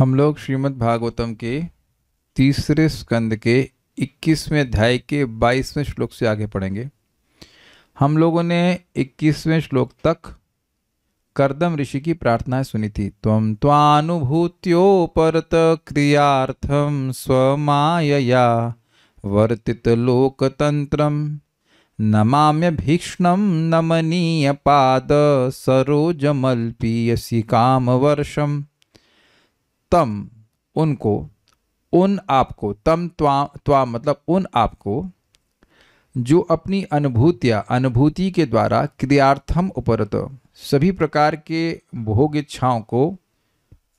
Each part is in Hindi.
हम लोग श्रीमद् भागवतम के तीसरे स्कंद के 21वें अध्याय के 22वें श्लोक से आगे पढ़ेंगे। हम लोगों ने 21वें श्लोक तक कर्दम ऋषि की प्रार्थनाएं सुनी थी। त्वं त्वानुभूत्योपरत क्रियार्थम स्वमायया वर्तित लोकतंत्रम नमाम्य भीक्ष्णम नमनीय पाद सरोजमल्पीयसी कामवर्षम। तम उनको, उन आपको, तम त्वा मतलब उन आपको, जो अपनी अनुभूति के द्वारा क्रियार्थम उपरत सभी प्रकार के भोग इच्छाओं को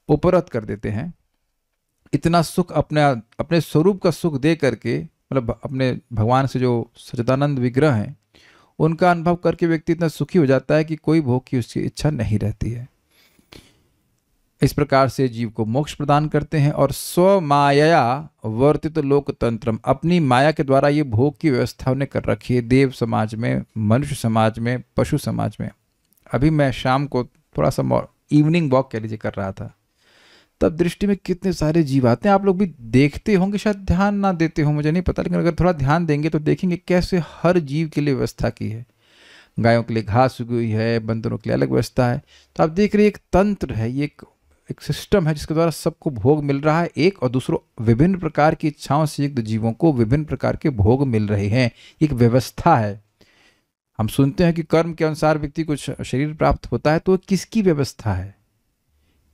उपरत कर देते हैं। इतना सुख अपने स्वरूप का सुख दे करके, मतलब अपने भगवान से जो सच्चिदानंद विग्रह हैं उनका अनुभव करके व्यक्ति इतना सुखी हो जाता है कि कोई भोग की उसकी इच्छा नहीं रहती है। इस प्रकार से जीव को मोक्ष प्रदान करते हैं। और स्व माया वर्तित लोकतंत्रम, अपनी माया के द्वारा ये भोग की व्यवस्था उन्हें कर रखी है देव समाज में, मनुष्य समाज में, पशु समाज में। अभी मैं शाम को थोड़ा सा इवनिंग वॉक कह लीजिए कर रहा था, तब दृष्टि में कितने सारे जीव आते हैं। आप लोग भी देखते होंगे, शायद ध्यान ना देते हो मुझे नहीं पता, लेकिन अगर थोड़ा ध्यान देंगे तो देखेंगे कैसे हर जीव के लिए व्यवस्था की है। गायों के लिए घास उगी हुई है, बंदरों के लिए अलग व्यवस्था है। तो आप देख रहे एक तंत्र है, ये एक सिस्टम है जिसके द्वारा सबको भोग मिल रहा है एक, और दूसरों विभिन्न प्रकार की इच्छाओं से युक्त जीवों को विभिन्न प्रकार के भोग मिल रहे हैं। एक व्यवस्था है। हम सुनते हैं कि कर्म के अनुसार व्यक्ति को शरीर प्राप्त होता है, तो किसकी व्यवस्था है?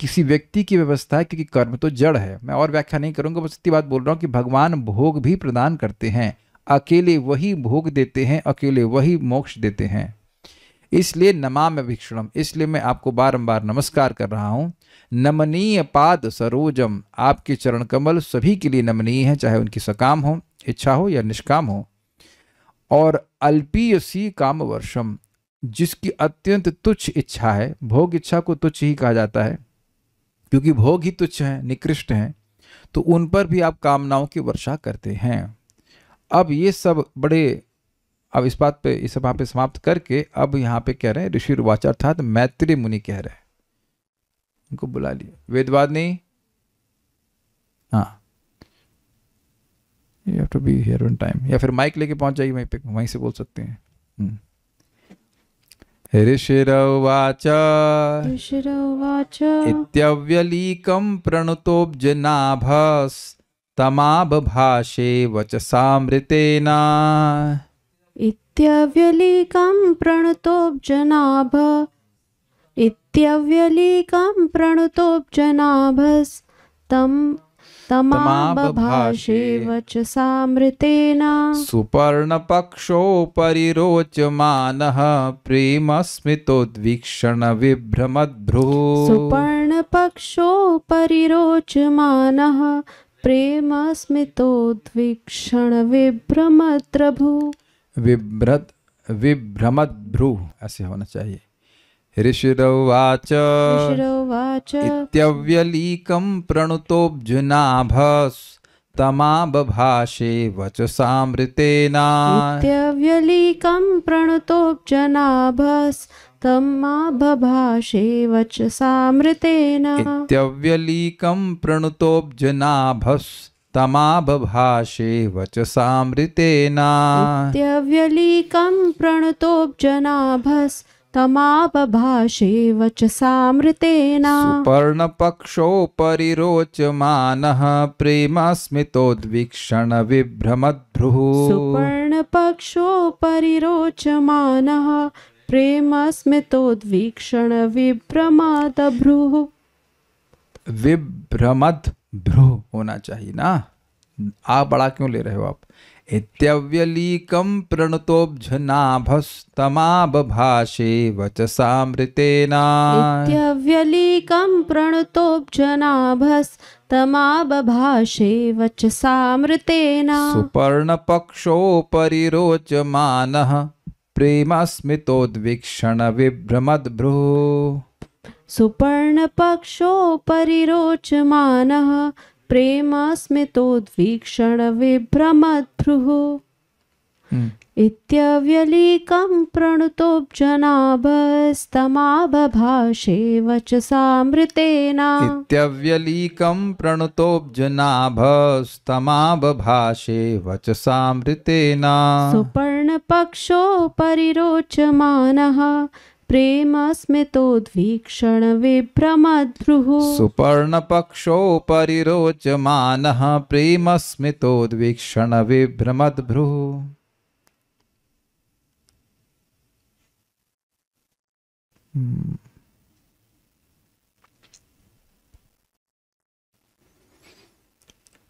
किसी व्यक्ति की व्यवस्था है, क्योंकि कर्म तो जड़ है। मैं और व्याख्या नहीं करूंगा, बस इतनी बात बोल रहा हूं कि भगवान भोग भी प्रदान करते हैं, अकेले वही भोग देते हैं, अकेले वही मोक्ष देते हैं। इसलिए नमाम्य भीक्ष्णम, इसलिए मैं आपको बारंबार नमस्कार कर रहा हूं। नमनीय पाद सरोजम, आपके चरण कमल सभी के लिए नमनीय है, चाहे उनकी सकाम हो, इच्छा हो या निष्काम हो। और अल्पीयसी काम वर्षम, जिसकी अत्यंत तुच्छ इच्छा है, भोग इच्छा को तुच्छ ही कहा जाता है क्योंकि भोग ही तुच्छ हैं, निकृष्ट हैं, तो उन पर भी आप कामनाओं की वर्षा करते हैं। अब ये सब बड़े, अब इस बात पे, इस वहां पे समाप्त करके अब यहाँ पे कह रहे हैं ऋषि वाचा, अर्थात मैत्रेय मुनि कह रहे हैं। उनको बुला लिया, वेदवाद नहीं, हाँ, you have to be here on time, या फिर माइक लेके पहुंच जाइए वहीं पे, वहीं से बोल सकते हैं। ऋषिरवाच इत्यव्यलीकं प्रणुतोऽब्जनाभस्तमाबभाषे वचसामृतेन। इत्यव्यलीकं प्रणुतोऽब्जनाभस्तमाबभाषे वचसामृतेन। सुपर्णपक्षो परिरोचमानः प्रेमस्मितोद्वीक्षण विभ्रमद्भ्रुः। सुपर्णपक्षो परिरोचमानः प्रेमस्मितोद्वीक्षण विभ्रमद्भ्रुः। विभ्रमद्भ्रुः ऐसे होना चाहिए। ऋषिरवाच इत्यव्यलीकं प्रणुतोऽब्जनाभस्तमाबभाषे वचसामृतेन। इत्यव्यलीकं प्रणुतोऽब्जनाभस्तमाबभाषे वचसामृतेन। इत्यव्यलीकं प्रणुतोऽब्जनाभस्तमाबभाषे वचसामृतेन। इत्यव्यलीकं प्रणुतोऽब्जनाभस्तमाबभाषे वचसामृतेन। सुपर्णपक्षो परिरोचमानः प्रेमस्मितोद्वीक्षण विभ्रमद्भ्रुः। सुपर्णपक्षो परिरोचमानः प्रेमस्मितोद्वीक्षण विभ्रमद्भ्रुः। विभ्रमद्भ्रुः होना चाहिए ना, आ बड़ा क्यों ले रहे हो आप? इत्यव्यलीकं प्रणुतोऽब्जनाभस्तमाबभाषे वचसामृतेन। इत्यव्यलीकं प्रणुतोऽब्जनाभस्तमाबभाषे वचसामृतेन। सुपर्णपक्षो परिरोचमानः प्रेमस्मितोद्वीक्षण विभ्रमद्भ्रुः। सुपर्णपक्षो परिरोचमानः प्रेमस्मितोद्वीक्षण विभ्रमद्भ्रुः। इत्यव्यलीकं प्रणुतोऽब्जनाभस्तमाबभाषे वचसामृतेन इत्यव्यलीकं प्रणुतोऽब्जनाभस्तमाबभाषे वचसामृतेन सुपर्णपक्षो परिरोचमानः प्रेमस्मितोद्वीक्षण विभ्रमद्भ्रुः सुपर्णपक्षो परिरोचमानः प्रेमस्मितोद्वीक्षण विभ्रमद्भ्रुः।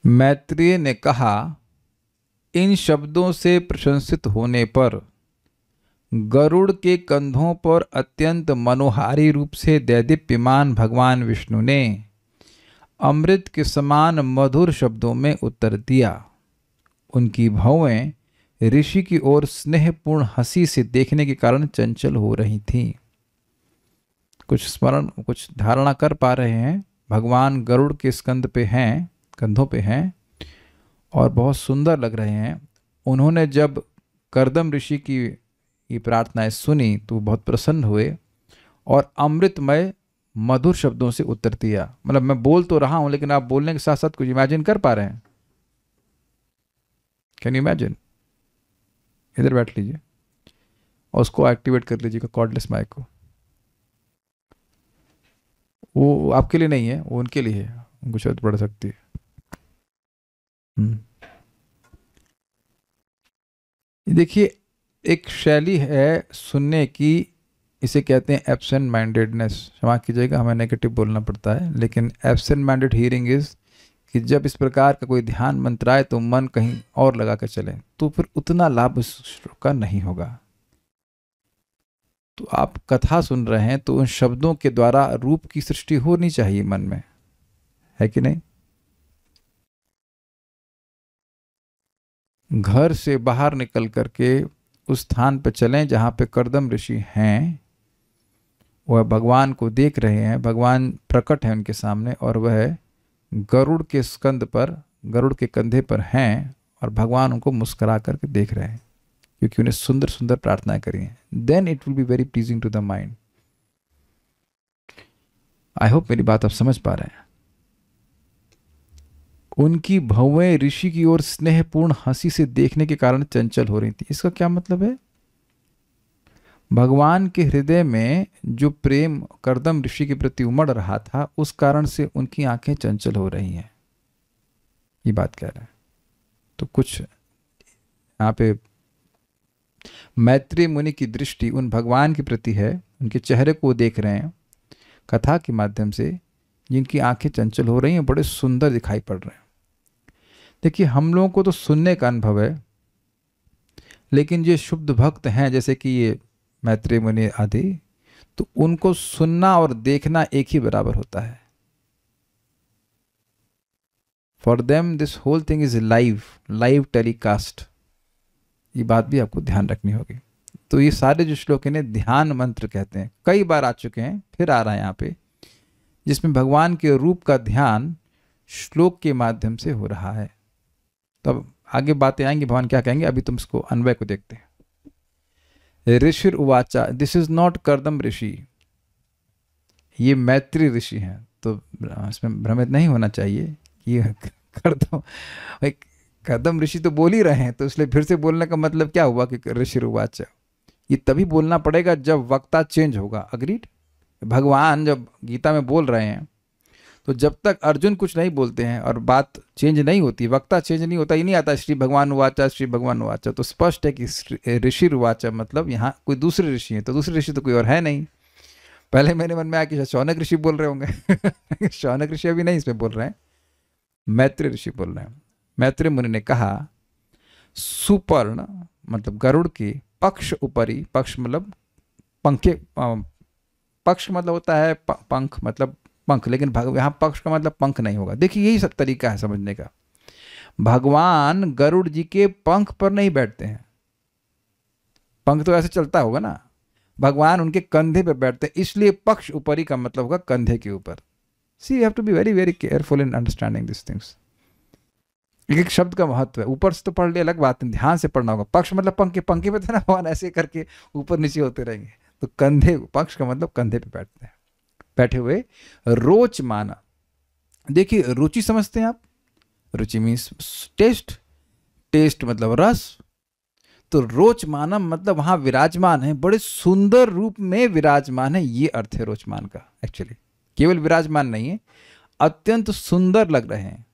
मैत्रेय ने कहा, इन शब्दों से प्रशंसित होने पर गरुड़ के कंधों पर अत्यंत मनोहारी रूप से दैदीप्यमान भगवान विष्णु ने अमृत के समान मधुर शब्दों में उत्तर दिया। उनकी भौएं ऋषि की ओर स्नेहपूर्ण हंसी से देखने के कारण चंचल हो रही थीं। कुछ धारणा कर पा रहे हैं। भगवान गरुड़ के स्कंद पे हैं, कंधों पे हैं और बहुत सुंदर लग रहे हैं। उन्होंने जब कर्दम ऋषि की ये प्रार्थनाएं सुनी तो बहुत प्रसन्न हुए और अमृतमय मधुर शब्दों से उत्तर दिया। मतलब मैं बोल तो रहा हूं लेकिन आप बोलने के साथ साथ कुछ इमेजिन कर पा रहे हैं? Can you imagine? इधर बैठ लीजिए और उसको एक्टिवेट कर लीजिएगा, कॉर्डलेस माइक को। वो आपके लिए नहीं है, वो उनके लिए है, उनको शायद पड़ सकती है। देखिए, एक शैली है सुनने की, इसे कहते हैं एब्सेंट माइंडेडनेस। क्षमा कीजिएगा, हमें नेगेटिव बोलना पड़ता है, लेकिन एब्सेंट माइंडेड हियरिंग इज कि जब इस प्रकार का कोई ध्यान मंत्र आए तो मन कहीं और लगा कर चले, तो फिर उतना लाभ उस श्लोक का नहीं होगा। तो आप कथा सुन रहे हैं तो उन शब्दों के द्वारा रूप की सृष्टि होनी चाहिए मन में, है कि नहीं? घर से बाहर निकल करके उस स्थान पर चलें जहाँ पे कर्दम ऋषि हैं। वह भगवान को देख रहे हैं, भगवान प्रकट है उनके सामने और वह गरुड़ के स्कंद पर, गरुड़ के कंधे पर हैं और भगवान उनको मुस्कुरा करके देख रहे हैं क्योंकि उन्हें सुंदर सुंदर प्रार्थनाएं करी हैं। Then it will be very pleasing to the mind. I hope मेरी बात आप समझ पा रहे हैं। उनकी भौएं ऋषि की ओर स्नेहपूर्ण हंसी से देखने के कारण चंचल हो रही थी। इसका क्या मतलब है? भगवान के हृदय में जो प्रेम कर्दम ऋषि के प्रति उमड़ रहा था उस कारण से उनकी आंखें चंचल हो रही हैं, ये बात कह रहा है। तो कुछ यहाँ पे मैत्रेय मुनि की दृष्टि उन भगवान के प्रति है, उनके चेहरे को देख रहे हैं कथा के माध्यम से, जिनकी आंखें चंचल हो रही हैं, बड़े सुंदर दिखाई पड़ रहे हैं। देखिए, हम लोगों को तो सुनने का अनुभव है, लेकिन जो शुद्ध भक्त हैं जैसे कि ये मैत्रेय मुनि आदि, तो उनको सुनना और देखना एक ही बराबर होता है। For them this whole thing is live telecast. ये बात भी आपको ध्यान रखनी होगी। तो ये सारे जो श्लोक इन्हें ध्यान मंत्र कहते हैं, कई बार आ चुके हैं, फिर आ रहा है यहाँ पे, जिसमें भगवान के रूप का ध्यान श्लोक के माध्यम से हो रहा है। तब आगे बातें आएंगी, भगवान क्या कहेंगे, अभी तुम इसको अन्वय को देखते हैं। ऋषिर उवाचा, दिस इज नॉट कर्दम ऋषि, ये मैत्री ऋषि हैं। तो इसमें भ्रमित नहीं होना चाहिए कि कर्दम ऋषि तो बोल ही रहे हैं, तो इसलिए फिर से बोलने का मतलब क्या हुआ कि ऋषिर उवाचा। ये तभी बोलना पड़ेगा जब वक्ता चेंज होगा। अग्रीड? भगवान जब गीता में बोल रहे हैं तो जब तक अर्जुन कुछ नहीं बोलते हैं और बात चेंज नहीं होती, वक्ता चेंज नहीं होता, ये नहीं आता श्री भगवान उवाचा, श्री भगवान उवाचा। तो स्पष्ट है कि ऋषि उवाचा मतलब यहाँ कोई दूसरे ऋषि हैं, तो दूसरे ऋषि तो कोई और है नहीं। पहले मेरे मन में आया कि शौनक ऋषि बोल रहे होंगे शौनक ऋषि अभी नहीं इसमें बोल रहे हैं, मैत्रेय ऋषि बोल रहे हैं। मैत्रेय मुनि ने कहा, सुपर्ण मतलब गरुड़ के पक्ष उपरी, पक्ष मतलब पंखे, पक्ष मतलब होता है पंख, मतलब पंख, लेकिन यहाँ पक्ष का मतलब पंख नहीं होगा। देखिए, यही सब तरीका है समझने का। भगवान गरुड़ जी के पंख पर नहीं बैठते हैं, पंख तो ऐसे चलता होगा ना, भगवान उनके कंधे पर बैठते हैं, इसलिए पक्ष ऊपरी का मतलब होगा कंधे के ऊपर। See you have to be very very careful in understanding this things. एक एक शब्द का महत्व है। ऊपर से तो पढ़ लिया अलग बात है, ध्यान से पढ़ना होगा। पक्ष मतलब पंखे, पंखे पे थे ना भगवान ऐसे करके ऊपर नीचे होते रहेंगे, तो कंधे, पक्ष का मतलब कंधे पे बैठते हैं, बैठे हुए। रोचमाना, देखिए रुचि समझते हैं आप, रुचि मीन्स टेस्ट, टेस्ट मतलब रस, तो रोचमानम मतलब वहां विराजमान है, बड़े सुंदर रूप में विराजमान है, ये अर्थ है रोचमान का। एक्चुअली केवल विराजमान नहीं है, अत्यंत सुंदर लग रहे हैं।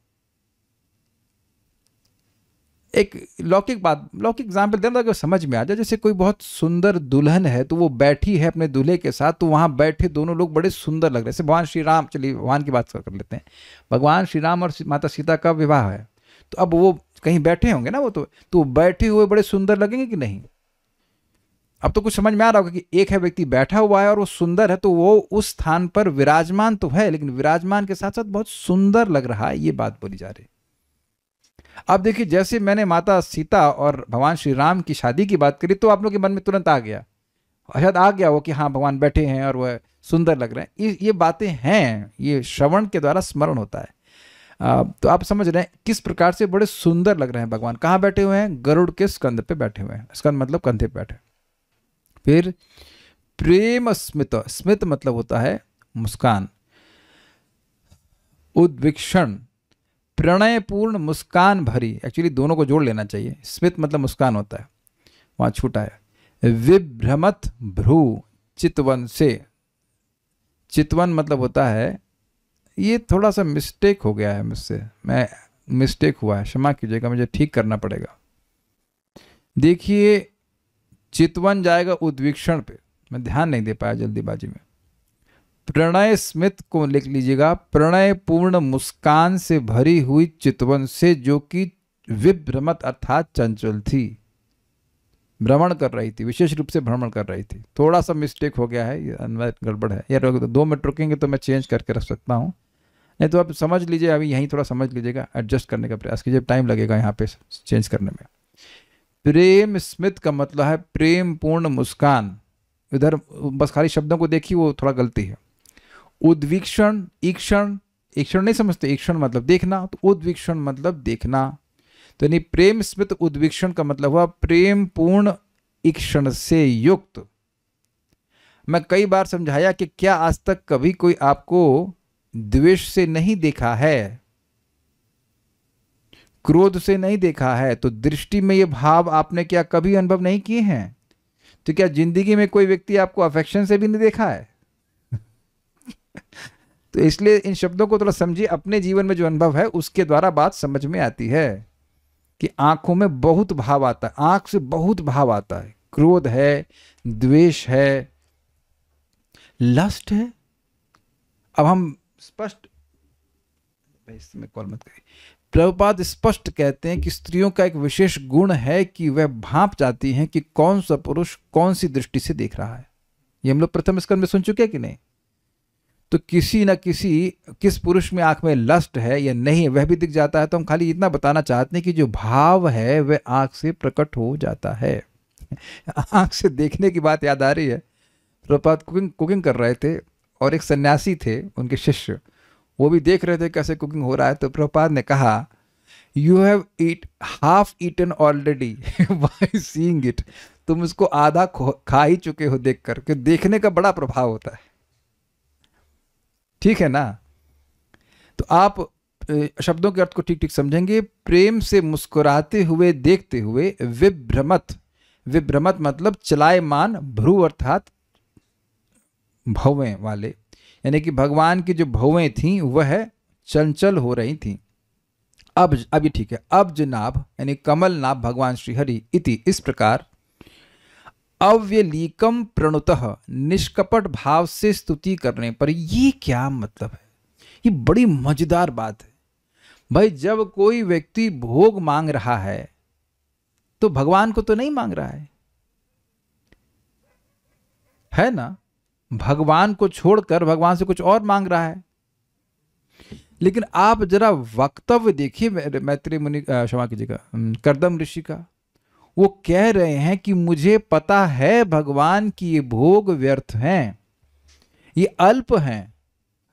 एक लौकिक बात, लौकिक एग्जाम्पल देना अगर समझ में आ जाए, जैसे कोई बहुत सुंदर दुल्हन है तो वो बैठी है अपने दूल्हे के साथ, तो वहां बैठे दोनों लोग बड़े सुंदर लग रहे हैं। जैसे भगवान श्री राम, चलिए भगवान की बात कर लेते हैं, भगवान श्री राम और माता सीता का विवाह है, तो अब वो कहीं बैठे होंगे ना, वो तो बैठे हुए बड़े सुंदर लगेंगे कि नहीं? अब तो कुछ समझ में आ रहा होगा कि एक है व्यक्ति बैठा हुआ है और वो सुंदर है, तो वो उस स्थान पर विराजमान तो है, लेकिन विराजमान के साथ साथ बहुत सुंदर लग रहा है, ये बात बोली जा रही। अब देखिए, जैसे मैंने माता सीता और भगवान श्री राम की शादी की बात करी, तो आप लोग के मन में तुरंत आ गया, शायद आ गया वो कि हाँ भगवान बैठे हैं और वह सुंदर लग रहे हैं। ये बातें हैं, ये श्रवण के द्वारा स्मरण होता है। तो आप समझ रहे हैं किस प्रकार से बड़े सुंदर लग रहे हैं भगवान। कहाँ बैठे हुए हैं? गरुड़ के स्कंद पे बैठे हुए हैं, स्कंद मतलब कंधे पे बैठे। फिर प्रेम स्मित, स्मित मतलब होता है मुस्कान, उद्विक्षण, प्रणयपूर्ण मुस्कान भरी, एक्चुअली दोनों को जोड़ लेना चाहिए, स्मित मतलब मुस्कान होता है, वहां छूटा है। विभ्रमत भ्रू चितवन से, चितवन मतलब होता है, ये थोड़ा सा मिस्टेक हो गया है मुझसे, मैं मिस्टेक हुआ है, क्षमा कीजिएगा, मुझे ठीक करना पड़ेगा। देखिए चितवन जाएगा उद्विक्षण पे, मैं ध्यान नहीं दे पाया जल्दीबाजी में। प्रणय स्मित को लिख लीजिएगा, प्रणय पूर्ण मुस्कान से भरी हुई चितवन से, जो कि विभ्रमत अर्थात चंचल थी, भ्रमण कर रही थी, विशेष रूप से भ्रमण कर रही थी। थोड़ा सा मिस्टेक हो गया है, ये अन्वय गड़बड़ है यार, 2 मिनट रुकेंगे तो मैं चेंज करके रख सकता हूँ, नहीं तो आप समझ लीजिए, अभी यहीं थोड़ा समझ लीजिएगा, एडजस्ट करने का प्रयास कीजिए, टाइम लगेगा यहाँ पे चेंज करने में। प्रेम स्मित का मतलब है प्रेम पूर्ण मुस्कान, इधर बस खाली शब्दों को देखिए, वो थोड़ा गलती है। उद्वीक्षण, ईक्षण, ईक्षण नहीं समझते, ईक्षण मतलब देखना, तो उद्वीक्षण मतलब देखना, तो यानी प्रेम स्मित उद्वीक्षण का मतलब हुआ प्रेम पूर्ण ईक्षण से युक्त। मैं कई बार समझाया कि क्या आज तक कभी कोई आपको द्वेष से नहीं देखा है, क्रोध से नहीं देखा है, तो दृष्टि में ये भाव आपने क्या कभी अनुभव नहीं किए हैं? तो क्या जिंदगी में कोई व्यक्ति आपको अफेक्शन से भी नहीं देखा है? तो इसलिए इन शब्दों को थोड़ा समझिए, अपने जीवन में जो अनुभव है उसके द्वारा बात समझ में आती है कि आंखों में बहुत भाव आता है, आंख से बहुत भाव आता है, क्रोध है, द्वेष है, लस्ट है। अब हम स्पष्ट, इसमें कॉल मत करिए, प्रभुपाद स्पष्ट कहते हैं कि स्त्रियों का एक विशेष गुण है कि वह भांप जाती हैं कि कौन सा पुरुष कौन सी दृष्टि से देख रहा है। ये हम लोग प्रथम स्कंद में सुन चुके हैं कि नहीं? तो किसी न किस पुरुष में आंख में लस्ट है या नहीं है वह भी दिख जाता है। तो हम खाली इतना बताना चाहते हैं कि जो भाव है वह आंख से प्रकट हो जाता है। आंख से देखने की बात याद आ रही है, प्रभुपाद कुकिंग कर रहे थे और एक सन्यासी थे, उनके शिष्य, वो भी देख रहे थे कैसे कुकिंग हो रहा है। तो प्रभुपाद ने कहा, you have half eaten already by seeing it, तुम उसको आधा खा ही चुके हो देख कर, कि देखने का बड़ा प्रभाव होता है, ठीक है ना? तो आप शब्दों के अर्थ को ठीक ठीक समझेंगे। प्रेम से मुस्कुराते हुए देखते हुए, विभ्रमत, विभ्रमत मतलब चलायमान, भ्रू अर्थात भवें वाले, यानी कि भगवान की जो भवें थीं वह चंचल हो रही थीं। अब ये ठीक है, अब्ज नाभ यानी कमल नाभ भगवान श्री हरि इति, इस प्रकार अव्यलीकम प्रणुतः, निष्कपट भाव से स्तुति करने पर। ये क्या मतलब है? ये बड़ी मजेदार बात है भाई। जब कोई व्यक्ति भोग मांग रहा है तो भगवान को तो नहीं मांग रहा है ना? भगवान को छोड़कर भगवान से कुछ और मांग रहा है। लेकिन आप जरा वक्तव्य देखिए मैत्रेय मुनि, क्षमा कीजिएगा, कर्दम ऋषि का। वो कह रहे हैं कि मुझे पता है भगवान की ये भोग व्यर्थ हैं, ये अल्प हैं,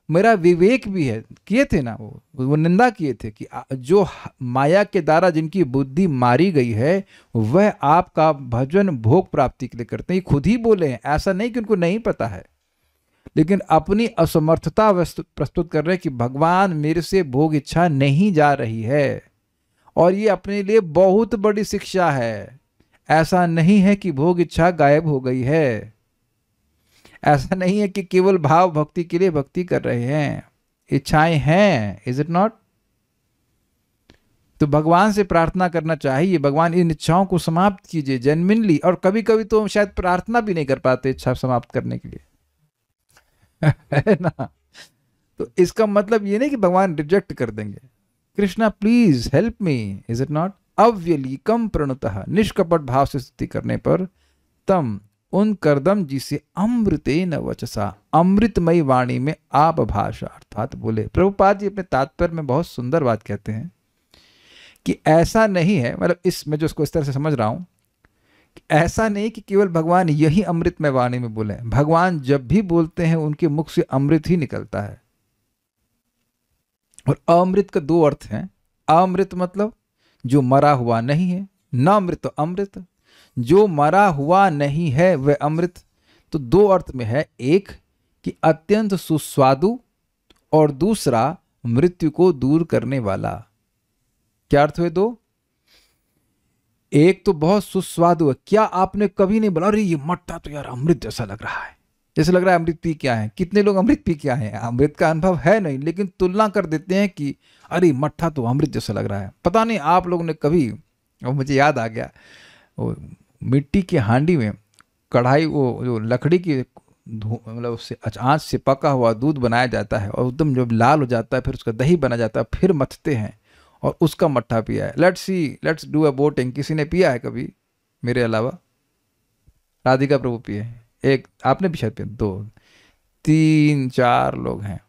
मेरा विवेक भी है। किए थे ना वो वो निंदा किए थे कि जो माया के द्वारा जिनकी बुद्धि मारी गई है वह आपका भजन भोग प्राप्ति के लिए करते हैं। ये खुद ही बोले हैं, ऐसा नहीं कि उनको नहीं पता है, लेकिन अपनी असमर्थता प्रस्तुत कर रहे हैं कि भगवान मेरे से भोग इच्छा नहीं जा रही है, और ये अपने लिए बहुत बड़ी शिक्षा है। ऐसा नहीं है कि भोग इच्छा गायब हो गई है, ऐसा नहीं है कि केवल भाव भक्ति के लिए भक्ति कर रहे हैं, इच्छाएं हैं, इज इट नॉट? तो भगवान से प्रार्थना करना चाहिए, भगवान इन इच्छाओं को समाप्त कीजिए जेन्युइनली। और कभी कभी तो शायद प्रार्थना भी नहीं कर पाते इच्छा समाप्त करने के लिए है ना? तो इसका मतलब ये नहीं कि भगवान रिजेक्ट कर देंगे। Krishna please help me, is it not? अव्यलीकम प्रणुतः, निष्कपट भाव से स्तुति करने पर तम उन करदम जी से अमृतेन वचसा, अमृतमयी वाणी में आप भाषा, अर्थात बोले। प्रभुपाद जी अपने तात्पर्य में बहुत सुंदर बात कहते हैं कि ऐसा नहीं है, मतलब इस मैं जो इसको इस तरह से समझ रहा हूं कि ऐसा नहीं कि केवल भगवान यही अमृतमय वाणी में बोले, भगवान जब भी बोलते हैं उनके मुख से अमृत ही निकलता है। और अमृत का दो अर्थ हैं। अमृत मतलब जो मरा हुआ नहीं है, न अमृत तो अमृत, जो मरा हुआ नहीं है वह अमृत। तो दो अर्थ में है, एक कि अत्यंत सुस्वादु और दूसरा मृत्यु को दूर करने वाला। क्या अर्थ हुए दो? एक तो बहुत सुस्वादु है। क्या आपने कभी नहीं बोला अरे ये मट्ठा तो यार अमृत जैसा लग रहा है, जैसे लग रहा है अमृत पी क्या है? कितने लोग अमृत पी क्या है? अमृत का अनुभव है नहीं, लेकिन तुलना कर देते हैं कि अरे मट्ठा तो अमृत जैसा लग रहा है। पता नहीं आप लोगों ने कभी, और मुझे याद आ गया, वो मिट्टी की हांडी में कढ़ाई, वो जो लकड़ी की मतलब उससे आंच से पका हुआ दूध बनाया जाता है और एकदम जब लाल हो जाता है फिर उसका दही बना जाता है, फिर मथते हैं और उसका मट्ठा पिया है। Let's do a voting. किसी ने पिया है कभी मेरे अलावा? राधिका प्रभु पिए हैं, एक आपने भी शायद पिया, 2 3 4 लोग हैं।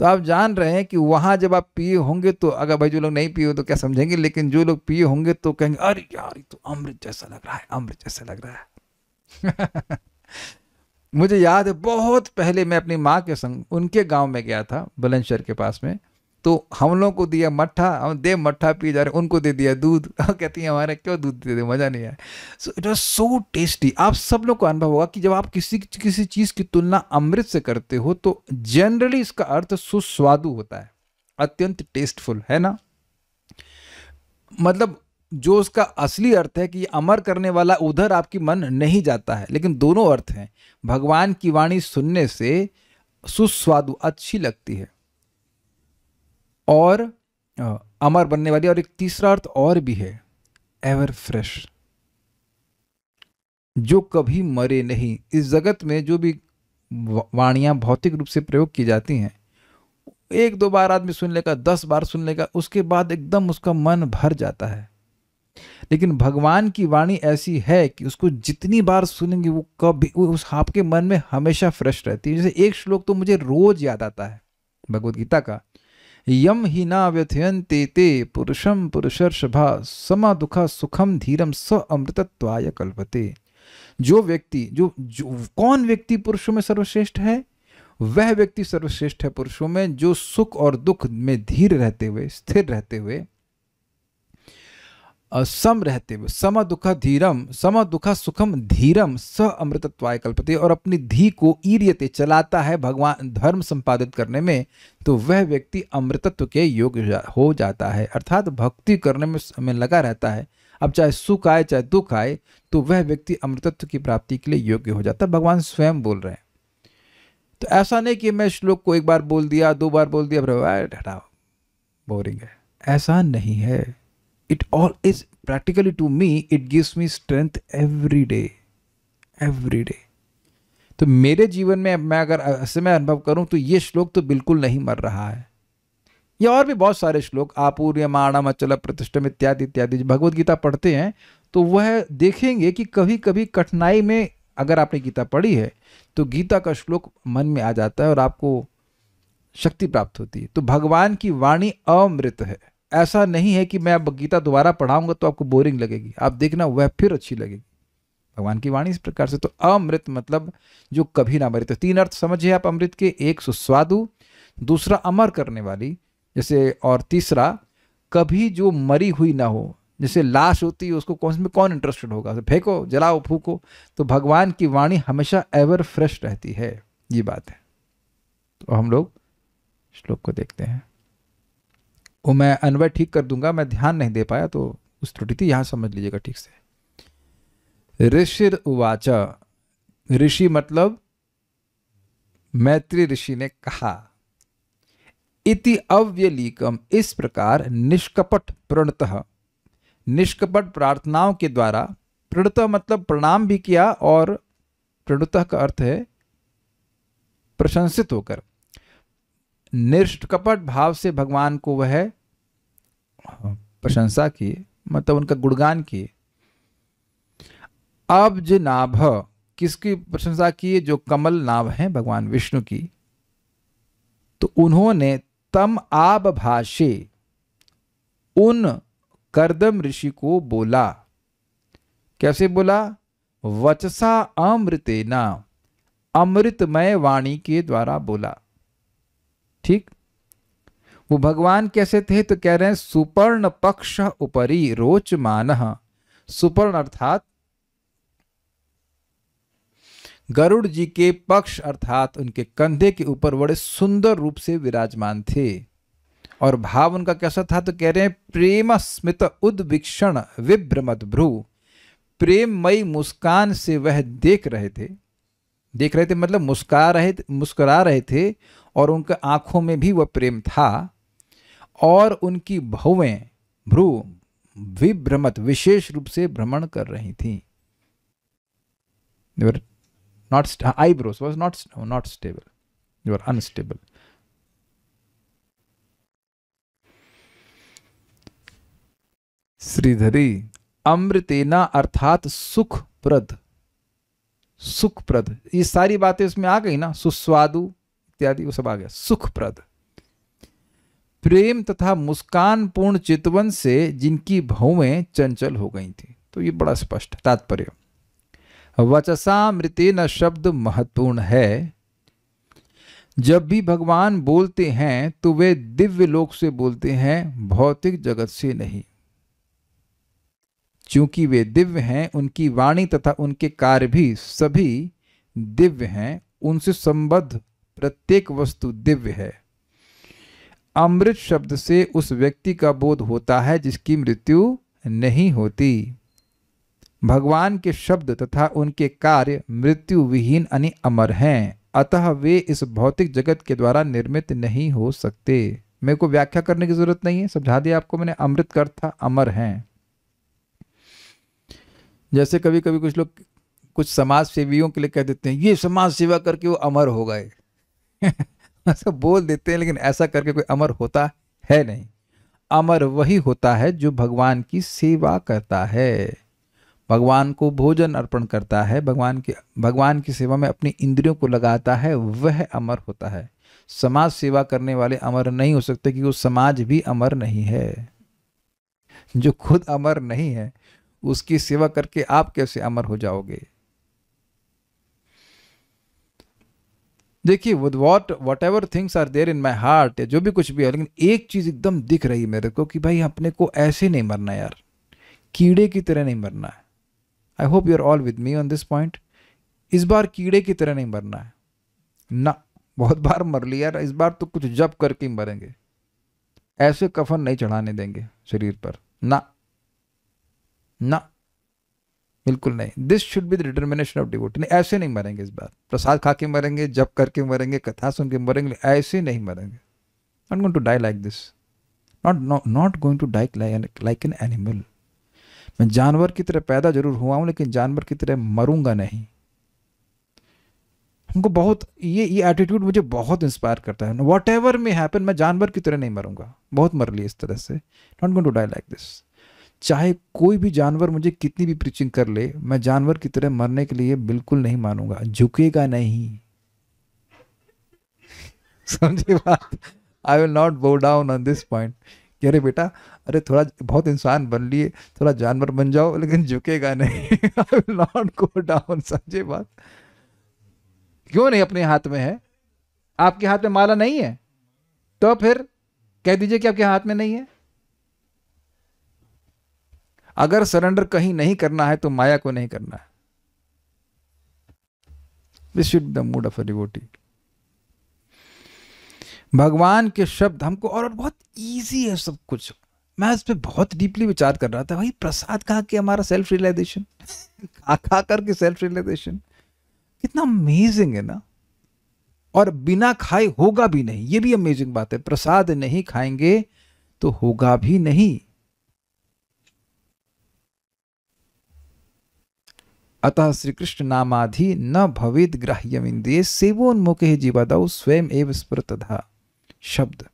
तो आप जान रहे हैं कि वहां जब आप पिए होंगे तो, अगर भाई जो लोग नहीं पिए तो क्या समझेंगे, लेकिन जो लोग पिए होंगे तो कहेंगे अरे यार ये तो अमृत जैसा लग रहा है, अमृत जैसा लग रहा है। मुझे याद है बहुत पहले मैं अपनी माँ के संग उनके गांव में गया था, बुलंदशहर के पास में। तो हम लोगों को दिया मट्ठा, हम दे मट्ठा पी जा रहे, उनको दे दिया दूध। कहती है हमारे क्यों दूध दे दे, मजा नहीं आया। So it was so tasty. आप सब लोग को अनुभव होगा कि जब आप किसी चीज की तुलना अमृत से करते हो तो जनरली इसका अर्थ सुस्वादु होता है, अत्यंत टेस्टफुल, है ना? मतलब जो उसका असली अर्थ है कि अमर करने वाला, उधर आपकी मन नहीं जाता है, लेकिन दोनों अर्थ हैं। भगवान की वाणी सुनने से सुस्वादु, अच्छी लगती है और अमर बनने वाली। और एक तीसरा अर्थ और भी है, एवर फ्रेश, जो कभी मरे नहीं। इस जगत में जो भी वाणियां भौतिक रूप से प्रयोग की जाती हैं, 1-2 बार आदमी सुन लेगा, 10 बार सुन लेगा, उसके बाद एकदम उसका मन भर जाता है। लेकिन भगवान की वाणी ऐसी है कि उसको जितनी बार सुनेंगे वो कभी, उस आपके मन में हमेशा फ्रेश रहती है। जैसे एक श्लोक तो मुझे रोज याद आता है भगवद गीता का, यम ही ना व्यथयन्ते ते पुरुषम पुरुषर्षभा समा दुखा सुखम धीरम स अमृतत्वाय कल्पते। जो व्यक्ति, जो कौन व्यक्ति पुरुषों में सर्वश्रेष्ठ है? वह व्यक्ति सर्वश्रेष्ठ है पुरुषों में जो सुख और दुख में धीर रहते हुए, स्थिर रहते हुए, सम रहते हुए, सम दुखा सुखम धीरम स अमृतत्वाय कल्पते, और अपनी धी को ईर्यते चलाता है भगवान धर्म संपादित करने में, तो वह व्यक्ति अमृतत्व के योग्य हो जाता है। अर्थात भक्ति करने में लगा रहता है, अब चाहे सुख आए चाहे दुख आए, तो वह व्यक्ति अमृतत्व की प्राप्ति के लिए योग्य हो जाता है। भगवान स्वयं बोल रहे हैं। तो ऐसा नहीं कि मैं श्लोक को 1 बार बोल दिया, 2 बार बोल दिया, हटाओ बोरिंग है, ऐसा नहीं है। It all is practically to me, it gives me strength every day. तो मेरे जीवन में मैं अगर ऐसे में अनुभव करूं तो ये श्लोक तो बिल्कुल नहीं मर रहा है। ये और भी बहुत सारे श्लोक, आपूर्यमाणम अचल प्रतिष्ठम इत्यादि इत्यादि, भगवद गीता पढ़ते हैं तो वह देखेंगे कि कभी कभी कठिनाई में अगर आपने गीता पढ़ी है तो गीता का श्लोक मन में आ जाता है और आपको शक्ति प्राप्त होती है। तो भगवान की वाणी अमृत है। ऐसा नहीं है कि मैं अब गीता दोबारा पढ़ाऊंगा तो आपको बोरिंग लगेगी, आप देखना वह फिर अच्छी लगेगी। भगवान की वाणी इस प्रकार से। तो अमृत मतलब जो कभी ना मरे। तो 3 अर्थ समझिए आप अमृत के, एक सुस्वादु, दूसरा अमर करने वाली, जैसे, और तीसरा, कभी जो मरी हुई ना हो, जैसे लाश होती है उसको कौन इंटरेस्टेड होगा, तो फेंको, जलाओ, फूको। तो भगवान की वाणी हमेशा एवर फ्रेश रहती है, ये बात है। तो हम लोग श्लोक को देखते हैं। वो मैं अन्वय ठीक कर दूंगा, मैं ध्यान नहीं दे पाया तो उस त्रुटि थी, यहां समझ लीजिएगा ठीक से। ऋषिर उवाच, ऋषि मतलब मैत्री ऋषि ने कहा, इति अव्यलीकम, इस प्रकार निष्कपट प्रणतः, निष्कपट प्रार्थनाओं के द्वारा, प्रणतः मतलब प्रणाम भी किया, और प्रणतः का अर्थ है प्रशंसित होकर, निष्कपट भाव से भगवान को वह प्रशंसा की, मतलब उनका गुणगान किए। अब्ज नाभ, किसकी प्रशंसा की? जो कमल नाभ हैं भगवान विष्णु की। तो उन्होंने तम आब भाषे, उन कर्दम ऋषि को बोला। कैसे बोला? वचसा अमृतेना, अमृतमय वाणी के द्वारा बोला। ठीक, वो भगवान कैसे थे? तो कह रहे हैं सुपर्ण पक्ष उपरि रोचमानः, सुपर्ण अर्थात गरुड़ जी के पक्ष अर्थात उनके कंधे के ऊपर बड़े सुंदर रूप से विराजमान थे। और भाव उनका कैसा था? तो कह रहे हैं प्रेम स्मित उद्विक्षण विभ्रमत भ्रू, प्रेममयी मुस्कान से वह देख रहे थे मतलब मुस्कुरा रहे थे, और उनके आंखों में भी वह प्रेम था, और उनकी भौवें भ्रू विभ्रमत विशेष रूप से भ्रमण कर रही थी। Not eyebrows was not stable, they were unstable. श्रीधरी, अमृतेना अर्थात सुखप्रद, सुखप्रद, ये सारी बातें उसमें आ गई ना, सुस्वादु इत्यादि वो सब आ गया। सुखप्रद, प्रेम तथा मुस्कान पूर्ण चितवन से जिनकी भौवें चंचल हो गई थी। तो ये बड़ा स्पष्ट तात्पर्य। वचसामृतेन शब्द महत्वपूर्ण है। जब भी भगवान बोलते हैं तो वे दिव्य लोक से बोलते हैं, भौतिक जगत से नहीं। चूंकि वे दिव्य हैं, उनकी वाणी तथा उनके कार्य भी सभी दिव्य हैं, उनसे संबद्ध प्रत्येक वस्तु दिव्य है। अमृत शब्द से उस व्यक्ति का बोध होता है जिसकी मृत्यु नहीं होती। भगवान के शब्द तथा उनके कार्य मृत्यु विहीन यानी अमर हैं, अतः वे इस भौतिक जगत के द्वारा निर्मित नहीं हो सकते। मेरे को व्याख्या करने की जरूरत नहीं है, समझा दिया आपको मैंने। अमृत का अर्थ था अमर हैं। जैसे कभी कभी कुछ लोग कुछ समाज सेवियों के लिए कह देते हैं, ये समाज सेवा करके वो अमर हो गए ऐसा बोल देते हैं, लेकिन ऐसा करके कोई अमर होता है नहीं। अमर वही होता है जो भगवान की सेवा करता है, भगवान को भोजन अर्पण करता है, भगवान की सेवा में अपनी इंद्रियों को लगाता है, वह अमर होता है। समाज सेवा करने वाले अमर नहीं हो सकते, क्योंकि वो समाज भी अमर नहीं है। जो खुद अमर नहीं है उसकी सेवा करके आप कैसे अमर हो जाओगे? देखिए, whatever things are there in my heart, जो भी कुछ भी है, लेकिन एक चीज एकदम दिख रही मेरे को कि भाई अपने को ऐसे नहीं मरना यार, कीड़े की तरह नहीं मरना है। I hope you are all with me on this point. इस बार कीड़े की तरह नहीं मरना है ना, बहुत बार मर लिया यार, इस बार तो कुछ जप करके मरेंगे। ऐसे कफन नहीं चढ़ाने देंगे शरीर पर, ना ना, बिल्कुल नहीं। This should be the determination of devotee. नहीं, ऐसे नहीं मरेंगे इस बार। प्रसाद खा के मरेंगे, जप करके मरेंगे, कथा सुन के मरेंगे, ऐसे नहीं मरेंगे। Not going to die like this, not going to die like an animal. मैं जानवर की तरह पैदा जरूर हुआ हूं, लेकिन जानवर की तरह मरूंगा नहीं। हमको बहुत ये एटीट्यूड मुझे बहुत इंस्पायर करता है। वॉट एवर में हैपन, मैं जानवर की तरह नहीं मरूंगा। बहुत मर लिया इस तरह से। Not going to die like this. चाहे कोई भी जानवर मुझे कितनी भी प्रीचिंग कर ले, मैं जानवर की तरह मरने के लिए बिल्कुल नहीं मानूंगा, झुकेगा नहीं। समझे बात? आई विल नॉट बो डाउन ऑन दिस पॉइंट। कह रहे बेटा, अरे थोड़ा बहुत इंसान बन लिए, थोड़ा जानवर बन जाओ, लेकिन झुकेगा नहीं। I will not go down. समझे बात? क्यों नहीं? अपने हाथ में है। आपके हाथ में माला नहीं है तो फिर कह दीजिए कि आपके हाथ में नहीं है। अगर सरेंडर कहीं नहीं करना है तो माया को नहीं करना है। This should the mood of a devotee. भगवान के शब्द हमको, और बहुत इजी है सब कुछ। मैं इस पे बहुत डीपली विचार कर रहा था, भाई प्रसाद खा के हमारा सेल्फ रियलाइजेशन, खा करके सेल्फ रियलाइजेशन कितना अमेजिंग है ना। और बिना खाए होगा भी नहीं, ये भी अमेजिंग बात है। प्रसाद नहीं खाएंगे तो होगा भी नहीं। अतः श्री कृष्ण नामाधि न भवेद ग्राह्यम इंद्रिये सेवोन्मुखे जीवादौ स्वयं एव स्फुरतः। शब्द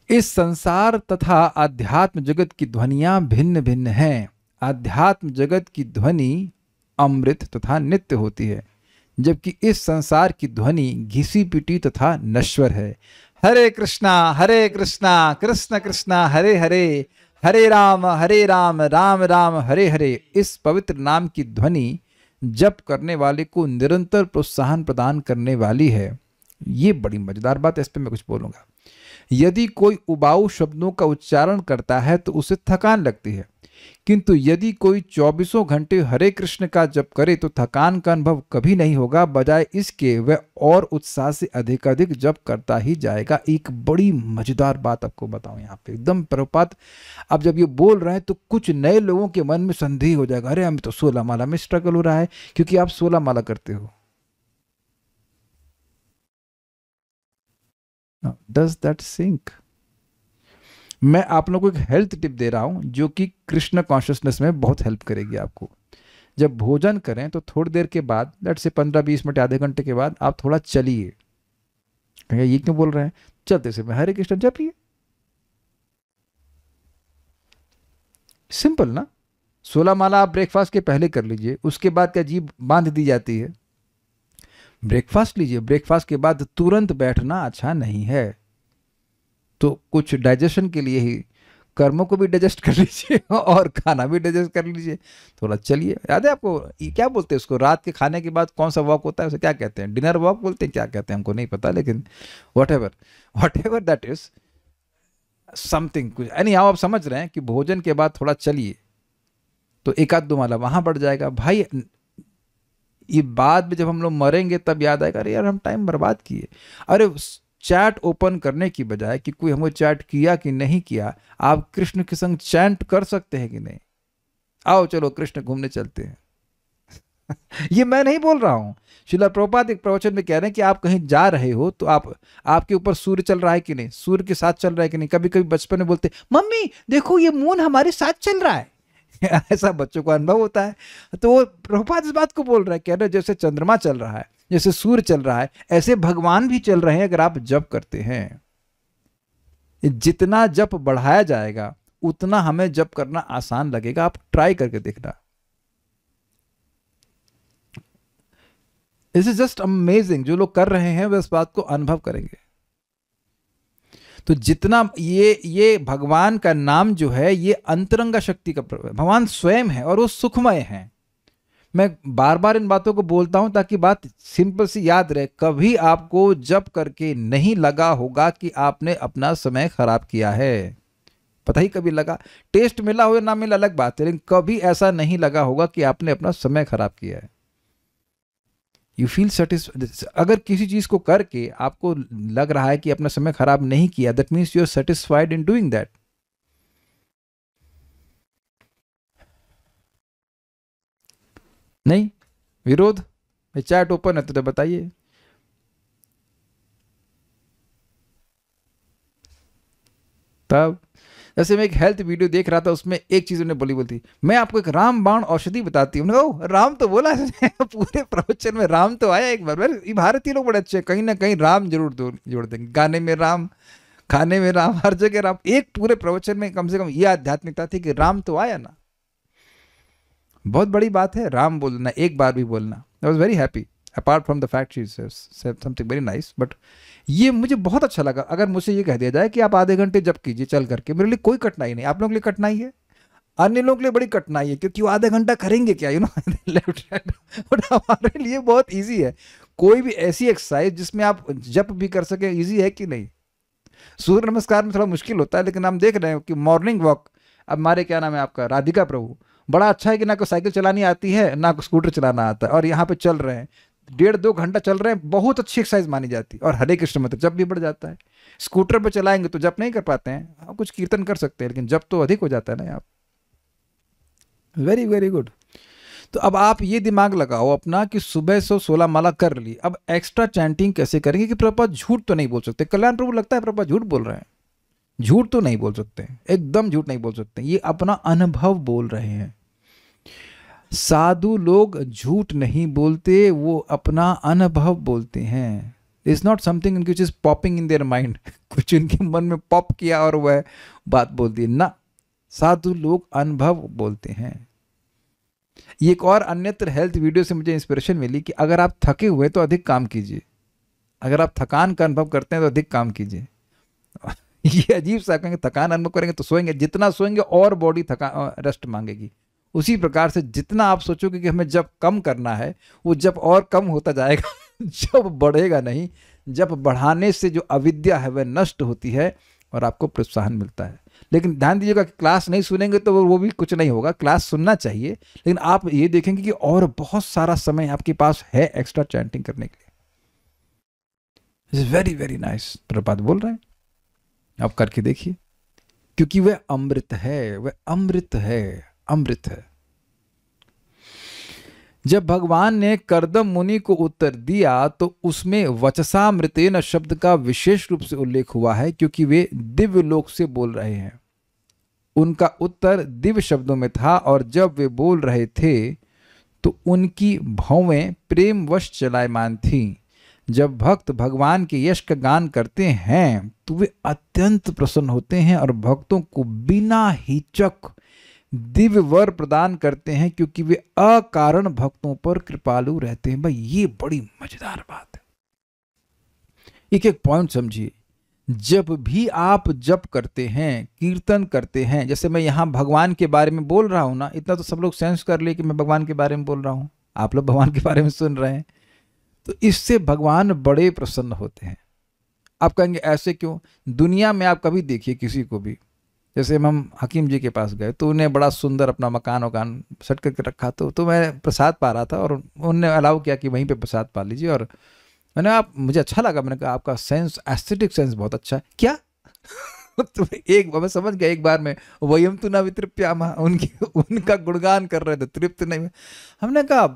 इस संसार तथा आध्यात्म जगत की ध्वनियां भिन्न भिन्न हैं। आध्यात्म जगत की ध्वनि अमृत तथा नित्य होती है, जबकि इस संसार की ध्वनि घिसी पिटी तथा नश्वर है। हरे कृष्णा कृष्ण कृष्णा हरे हरे, हरे राम राम राम हरे हरे। इस पवित्र नाम की ध्वनि जप करने वाले को निरंतर प्रोत्साहन प्रदान करने वाली है। ये बड़ी मजेदार बात है, इस पर मैं कुछ बोलूंगा। यदि कोई उबाऊ शब्दों का उच्चारण करता है तो उसे थकान लगती है, किंतु यदि कोई 24 घंटे हरे कृष्ण का जप करे तो थकान का अनुभव कभी नहीं होगा। बजाय इसके वह और उत्साह से अधिकाधिक जप करता ही जाएगा। एक बड़ी मजेदार बात आपको बताऊं यहाँ पे, एकदम प्रभुपाद अब जब ये बोल रहे हैं तो कुछ नए लोगों के मन में संदेह हो जाएगा, अरे हमें तो 16 माला में स्ट्रगल हो रहा है, क्योंकि आप 16 माला करते हो। Does that sink? मैं आप लोगों को एक हेल्थ टिप दे रहा हूं जो कि कृष्ण कॉन्शियसनेस में बहुत हेल्प करेगी आपको। जब भोजन करें तो थोड़ी देर के बाद, लेट से 15-20 मिनट आधे घंटे के बाद आप थोड़ा चलिए। कहेंगे ये क्यों बोल रहे हैं? चलते से हरे कृष्ण जपिए। सिंपल ना। 16 माला आप ब्रेकफास्ट के पहले कर लीजिए, उसके बाद क्या जीभ बांध दी जाती है? ब्रेकफास्ट लीजिए, ब्रेकफास्ट के बाद तुरंत बैठना अच्छा नहीं है। तो कुछ डाइजेशन के लिए ही कर्मों को भी डाइजेस्ट कर लीजिए और खाना भी डाइजेस्ट कर लीजिए। थोड़ा चलिए। याद है आपको क्या बोलते हैं उसको, रात के खाने के बाद कौन सा वॉक होता है, उसे क्या कहते हैं? डिनर वॉक बोलते हैं, क्या कहते हैं हमको नहीं पता, लेकिन what ever that is something कुछ। यानी आप समझ रहे हैं कि भोजन के बाद थोड़ा चलिए तो 1-2 माला वहां बढ़ जाएगा। भाई ये बाद में जब हम लोग मरेंगे तब याद आएगा, अरे यार हम टाइम बर्बाद किए। अरे चैट ओपन करने की बजाय कि कोई हमको चैट किया कि नहीं किया, आप कृष्ण के संग चैंट कर सकते हैं कि नहीं? आओ चलो कृष्ण घूमने चलते हैं। ये मैं नहीं बोल रहा हूं, श्रील प्रभुपाद एक प्रवचन में कह रहे हैं कि आप कहीं जा रहे हो तो आपके ऊपर सूर्य चल रहा है कि नहीं, सूर्य के साथ चल रहा है कि नहीं। कभी कभी बचपन में बोलते मम्मी देखो ये मून हमारे साथ चल रहा है। ऐसा बच्चों को अनुभव होता है। तो वो प्रभुपाद इस बात को बोल रहे हैं, कह रहे जैसे चंद्रमा चल रहा है, जैसे सूर्य चल रहा है, ऐसे भगवान भी चल रहे हैं अगर आप जप करते हैं। जितना जप बढ़ाया जाएगा उतना हमें जप करना आसान लगेगा। आप ट्राई करके देखना। This is just amazing. जो लोग कर रहे हैं वे इस बात को अनुभव करेंगे। तो जितना ये भगवान का नाम जो है ये अंतरंगा शक्ति का भगवान स्वयं है और वो सुखमय है। मैं बार बार इन बातों को बोलता हूं ताकि बात सिंपल सी याद रहे। कभी आपको जप करके नहीं लगा होगा कि आपने अपना समय खराब किया है। पता ही कभी लगा? टेस्ट मिला हो या ना मिला अलग बात है, लेकिन कभी ऐसा नहीं लगा होगा कि आपने अपना समय खराब किया है। You feel satisfied. अगर किसी चीज को करके आपको लग रहा है कि अपना समय खराब नहीं किया, that means you are satisfied in doing that. नहीं विरोध? चैट ओपन है तो बताइए। तब जैसे मैं एक हेल्थ वीडियो देख रहा था, उसमें एक चीज उन्होंने बोली थी, मैं आपको एक रामबाण औषधि बताती हूँ। राम तो बोला है पूरे प्रवचन में, राम तो आया एक बार। ये भारतीय लोग बड़े अच्छे, कहीं ना कहीं राम जरूर जोड़ देंगे। गाने में राम, खाने में राम, हर जगह राम। एक पूरे प्रवचन में कम से कम ये आध्यात्मिकता थी कि राम तो आया ना। बहुत बड़ी बात है राम बोलना, एक बार भी बोलना। I was very happy apart from the fact she said something very nice. But ये मुझे बहुत अच्छा लगा। अगर मुझे ये कह दिया जाए कि आप आधे घंटे जप कीजिए चल करके, मेरे लिए कोई कठिनाई नहीं। आप लोगों के लिए कठिनाई है, अन्य लोगों के लिए बड़ी कठिनाई है, क्योंकि वो आधे घंटा करेंगे क्या, you know left hand. But हमारे लिए बहुत ईजी है। कोई भी ऐसी एक्सरसाइज जिसमें आप जप भी कर सके, ईजी है कि नहीं? सूर्य नमस्कार में थोड़ा मुश्किल होता है, लेकिन हम देख रहे हैं कि मॉर्निंग वॉक, अब हमारे क्या नाम है आपका, राधिका प्रभु, बड़ा अच्छा है कि ना को साइकिल चलानी आती है ना को स्कूटर चलाना आता है, और यहाँ पे चल रहे हैं 1.5-2 घंटा चल रहे हैं, बहुत अच्छी एक्सरसाइज मानी जाती है। और हरे कृष्ण में तो जब भी बढ़ जाता है। स्कूटर पे चलाएंगे तो जब नहीं कर पाते हैं, हाँ कुछ कीर्तन कर सकते हैं, लेकिन जब तो अधिक हो जाता है ना आप। Very very good. तो अब आप ये दिमाग लगाओ अपना कि सुबह से 16 माला कर ली, अब एक्स्ट्रा चैंटिंग कैसे करेंगे कि प्रभुपाद झूठ तो नहीं बोल सकते। कल्याण प्रभु लगता है प्रभुपाद झूठ बोल रहे हैं, झूठ तो नहीं बोल सकते, एकदम झूठ नहीं बोल सकते, ये अपना अनुभव बोल रहे हैं। साधु लोग झूठ नहीं बोलते, वो अपना अनुभव बोलते हैं। It's not something which is popping in their mind, कुछ उनके मन में पॉप किया और वह बात बोल दी ना, साधु लोग अनुभव बोलते हैं। ये एक और अन्यत्र हेल्थ वीडियो से मुझे इंस्पिरेशन मिली कि अगर आप थके हुए तो अधिक काम कीजिए, अगर आप थकान का अनुभव करते हैं तो अधिक काम कीजिए। ये अजीब सा कहेंगे, थकान अनुभव करेंगे तो सोएंगे, जितना सोएंगे और बॉडी थका रेस्ट मांगेगी। उसी प्रकार से जितना आप सोचोगे कि हमें जब कम करना है, वो जब और कम होता जाएगा, जब बढ़ेगा नहीं। जब बढ़ाने से जो अविद्या है वह नष्ट होती है और आपको प्रोत्साहन मिलता है। लेकिन ध्यान दीजिएगा कि क्लास नहीं सुनेंगे तो वो भी कुछ नहीं होगा, क्लास सुनना चाहिए, लेकिन आप ये देखेंगे कि और बहुत सारा समय आपके पास है एक्स्ट्रा चैंटिंग करने के लिए। It's very very nice. Prabhupada बोल रहे हैं, आप करके देखिए, क्योंकि वह अमृत है, वह अमृत है, अमृत है। जब भगवान ने कर्दम मुनि को उत्तर दिया तो उसमें वचसामृतेन शब्द का विशेष रूप से उल्लेख हुआ है, क्योंकि वे दिव्य लोक से बोल रहे हैं। उनका उत्तर दिव्य शब्दों में था, और जब वे बोल रहे थे तो उनकी भौवें प्रेमवश चलायमान थीं। जब भक्त भगवान के यश का गान करते हैं तो वे अत्यंत प्रसन्न होते हैं और भक्तों को बिना हिचक दिव्य वर प्रदान करते हैं, क्योंकि वे अकारण भक्तों पर कृपालु रहते हैं। भाई ये बड़ी मजेदार बात है। एक एक पॉइंट समझिए। जब भी आप जप करते हैं, कीर्तन करते हैं, जैसे मैं यहां भगवान के बारे में बोल रहा हूं ना, इतना तो सब लोग सेंस कर ले कि मैं भगवान के बारे में बोल रहा हूं, आप लोग भगवान के बारे में सुन रहे हैं, तो इससे भगवान बड़े प्रसन्न होते हैं। आप कहेंगे ऐसे क्यों? दुनिया में आप कभी देखिए किसी को भी, जैसे हम हकीम जी के पास गए तो उन्हें बड़ा सुंदर अपना मकान वकान सेट करके रखा, तो मैं प्रसाद पा रहा था और उन्होंने अलाउ किया कि वहीं पे प्रसाद पा लीजिए, और मैंने आप मुझे अच्छा लगा, मैंने कहा आपका सेंस, एस्थेटिक सेंस बहुत अच्छा है। क्या? तो एक मैं समझ गया, एक बार में वयम तु न वितृप्यामः, उनका गुणगान कर रहे थे, तृप्त नहीं। हमने कहा,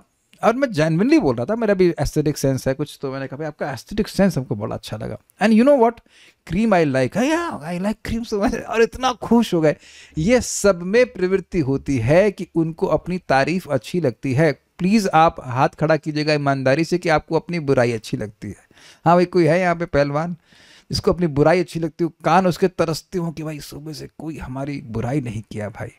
और मैं जेन्युइनली बोल रहा था, मेरा भी एस्थेटिक सेंस है कुछ, तो मैंने कहा भाई आपका एस्थेटिक सेंस हमको बड़ा अच्छा लगा, and you know what, cream I like, I like cream so much, और इतना खुश हो गए। ये सब में प्रवृत्ति होती है कि उनको अपनी तारीफ अच्छी लगती है। प्लीज आप हाथ खड़ा कीजिएगा ईमानदारी से कि आपको अपनी बुराई अच्छी लगती है। हाँ भाई, कोई है यहाँ पे पहलवान जिसको अपनी बुराई अच्छी लगती हो, कान उसके तरसते हो कि भाई सुबह से कोई हमारी बुराई नहीं किया भाई।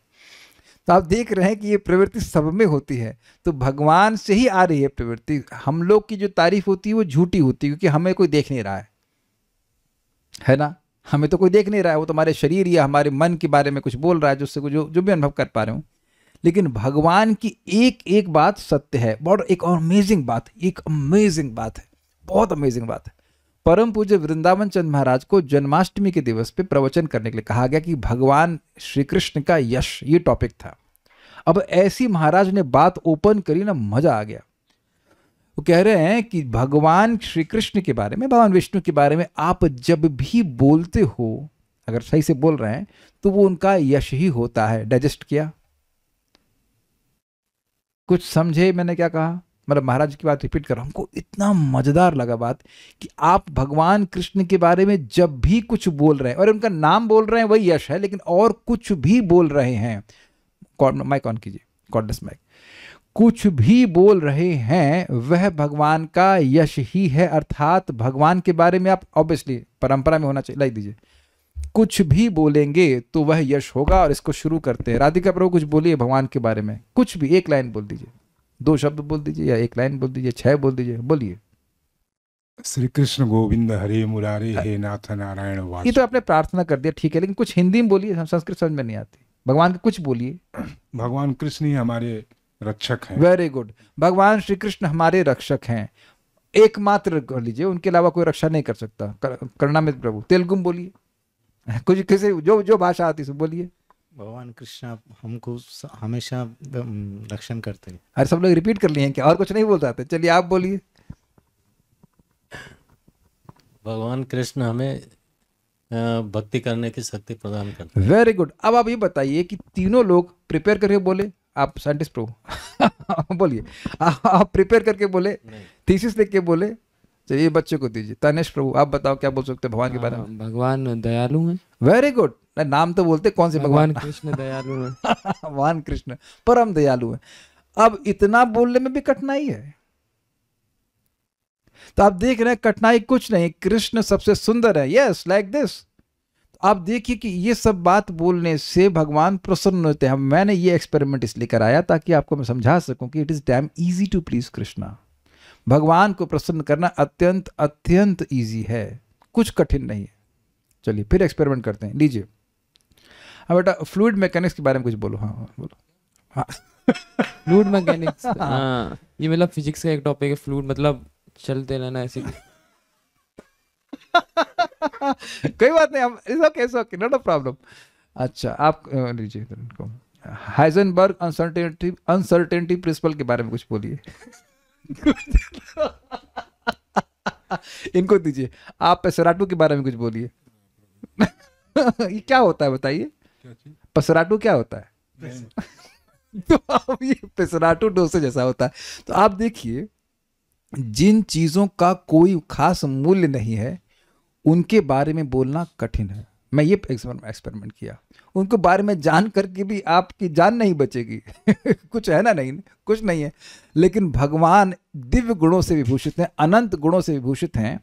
तो आप देख रहे हैं कि ये प्रवृत्ति सब में होती है, तो भगवान से ही आ रही है प्रवृत्ति। हम लोग की जो तारीफ होती है वो झूठी होती है, क्योंकि हमें कोई देख नहीं रहा है ना, हमें तो कोई देख नहीं रहा है, वो तो हमारे शरीर या हमारे मन के बारे में कुछ बोल रहा है, जिससे जो भी अनुभव कर पा रहे हो। लेकिन भगवान की एक एक बात सत्य है। बहुत एक अमेजिंग बात, एक अमेजिंग बात है, बहुत अमेजिंग बात है। परम पूज्य वृंदावन चंद महाराज को जन्माष्टमी के दिवस पे प्रवचन करने के लिए कहा गया कि भगवान श्री कृष्ण का यश, ये टॉपिक था। अब ऐसी महाराज ने बात ओपन करी ना, मजा आ गया। वो कह रहे हैं कि भगवान श्री कृष्ण के बारे में, भगवान विष्णु के बारे में आप जब भी बोलते हो, अगर सही से बोल रहे हैं तो वो उनका यश ही होता है। डाइजेस्ट किया? कुछ समझे मैंने क्या कहा? मतलब महाराज की बात रिपीट कर रहा हूं। हमको इतना मजेदार लगा बात कि आप भगवान कृष्ण के बारे में जब भी कुछ बोल रहे हैं, और उनका नाम बोल रहे हैं वही यश है, लेकिन और कुछ भी बोल रहे हैं, माइक ऑन कीजिए, कॉर्डलेस माइक, कुछ भी बोल रहे हैं वह भगवान का यश ही है। अर्थात भगवान के बारे में आप ऑब्वियसली परंपरा में होना चाहिए, लाई दीजिए, कुछ भी बोलेंगे तो वह यश होगा। और इसको शुरू करते हैं, राधिका प्रभु कुछ बोलिए भगवान के बारे में, कुछ भी, एक लाइन बोल दीजिए, 2 शब्द बोल दीजिए, या एक लाइन बोल दीजिए, 6 बोल दीजिए, बोलिए। श्री कृष्ण गोविंद हरे मुरारे हे नाथ नारायण वासुदेव। ये तो आपने प्रार्थना कर दिया, ठीक है, लेकिन कुछ हिंदी में बोलिए, हम संस्कृत समझ में नहीं आती। भगवान के कुछ बोलिए। भगवान कृष्ण ही हमारे रक्षक हैं। वेरी गुड, भगवान श्री कृष्ण हमारे रक्षक हैं, एकमात्र कर लीजिए, उनके अलावा कोई रक्षा नहीं कर सकता। करुणामृत प्रभु, तेलुगु में बोलिए। कुछ किसी जो जो भाषा आती है बोलिए। भगवान कृष्ण हमको हमेशा रक्षण करते हैं। अरे सब लोग रिपीट कर लिए हैं क्या, और कुछ नहीं बोल रहे थे? चलिए आप बोलिए। भगवान कृष्ण हमें भक्ति करने की शक्ति प्रदान करते हैं। Very good. अब आप ये बताइए कि तीनों लोग प्रिपेयर करके बोले, आप साइंटिस्ट प्रभु बोलिए, आप प्रिपेयर करके बोले, थीसिस लिख के बोले। चलिए बच्चे को दीजिए। तनेश प्रभु आप बताओ क्या बोल सकते हैं भगवान के बारे में? भगवान दयालु हैं। Very good. नाम तो बोलते कौन से भगवान कृष्ण दयालु हैं। भगवान कृष्ण परम दयालु हैं। अब इतना बोलने में भी कठिनाई है, तो आप देख रहे हैं कठिनाई कुछ नहीं, कृष्ण सबसे सुंदर है। Yes like this. आप देखिए कि ये सब बात बोलने से भगवान प्रसन्न होते हैं। मैंने ये एक्सपेरिमेंट इसलिए कराया ताकि आपको मैं समझा सकूं कि it is damn easy to please Krishna. भगवान को प्रसन्न करना अत्यंत अत्यंत इजी है, कुछ कठिन नहीं है। चलिए फिर एक्सपेरिमेंट करते हैं। लीजिए अब बेटा फ्लूइड मैकेनिक्स के बारे में कुछ बोलो। हाँ बोलो। हाँ फ्लूइड मैकेनिक्स, हाँ ये मतलब फिजिक्स का एक टॉपिक है। फ्लूइड मतलब चलते रहना ऐसे। कोई बात नहीं, हम it's okay not a problem. अच्छा आप लीजिए इनको। हाइजेनबर्ग अनसर्टेनिटी प्रिंसिपल के बारे में कुछ बोलिए। इनको दीजिए। आप पेसराटू के बारे में कुछ बोलिए। ये क्या होता है बताइए? पेसराटू क्या होता है? तो अब ये पेसराटू डोसे जैसा होता है। तो आप देखिए जिन चीजों का कोई खास मूल्य नहीं है उनके बारे में बोलना कठिन है। मैं ये एक्सपेरिमेंट किया, उनको बारे में जान करके भी आपकी जान नहीं बचेगी। कुछ है ना, नहीं कुछ नहीं है। लेकिन भगवान दिव्य गुणों से विभूषित हैं, अनंत गुणों से विभूषित हैं,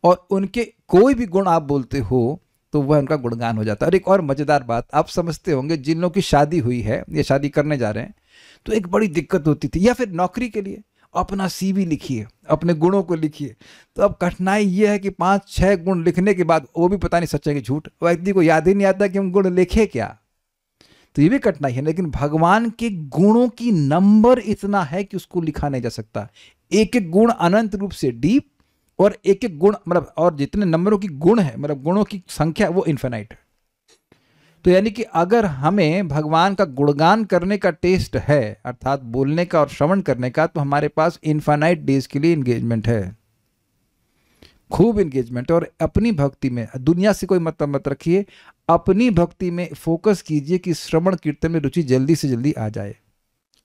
और उनके कोई भी गुण आप बोलते हो तो वह उनका गुणगान हो जाता है। और एक और मजेदार बात आप समझते होंगे, जिन लोगों की शादी हुई है या शादी करने जा रहे हैं तो एक बड़ी दिक्कत होती थी, या फिर नौकरी के लिए अपना CV लिखिए, अपने गुणों को लिखिए। तो अब कठिनाई ये है कि 5-6 गुण लिखने के बाद वो भी पता नहीं सच है कि झूठ, व्यक्ति को याद ही नहीं आता कि हम गुण लिखे क्या। तो ये भी कठिनाई है। लेकिन भगवान के गुणों की नंबर इतना है कि उसको लिखा नहीं जा सकता। एक एक गुण अनंत रूप से डीप, और एक एक गुण मतलब, और जितने नंबरों की गुण है मतलब गुणों की संख्या वो इन्फिनाइट है। तो यानी कि अगर हमें भगवान का गुणगान करने का टेस्ट है, अर्थात बोलने का और श्रवण करने का, तो हमारे पास इनफाइनाइट डेज के लिए इंगेजमेंट है, खूब इंगेजमेंट। और अपनी भक्ति में दुनिया से कोई मतलब मत रखिए, अपनी भक्ति में फोकस कीजिए कि श्रवण कीर्तन में रुचि जल्दी से जल्दी आ जाए,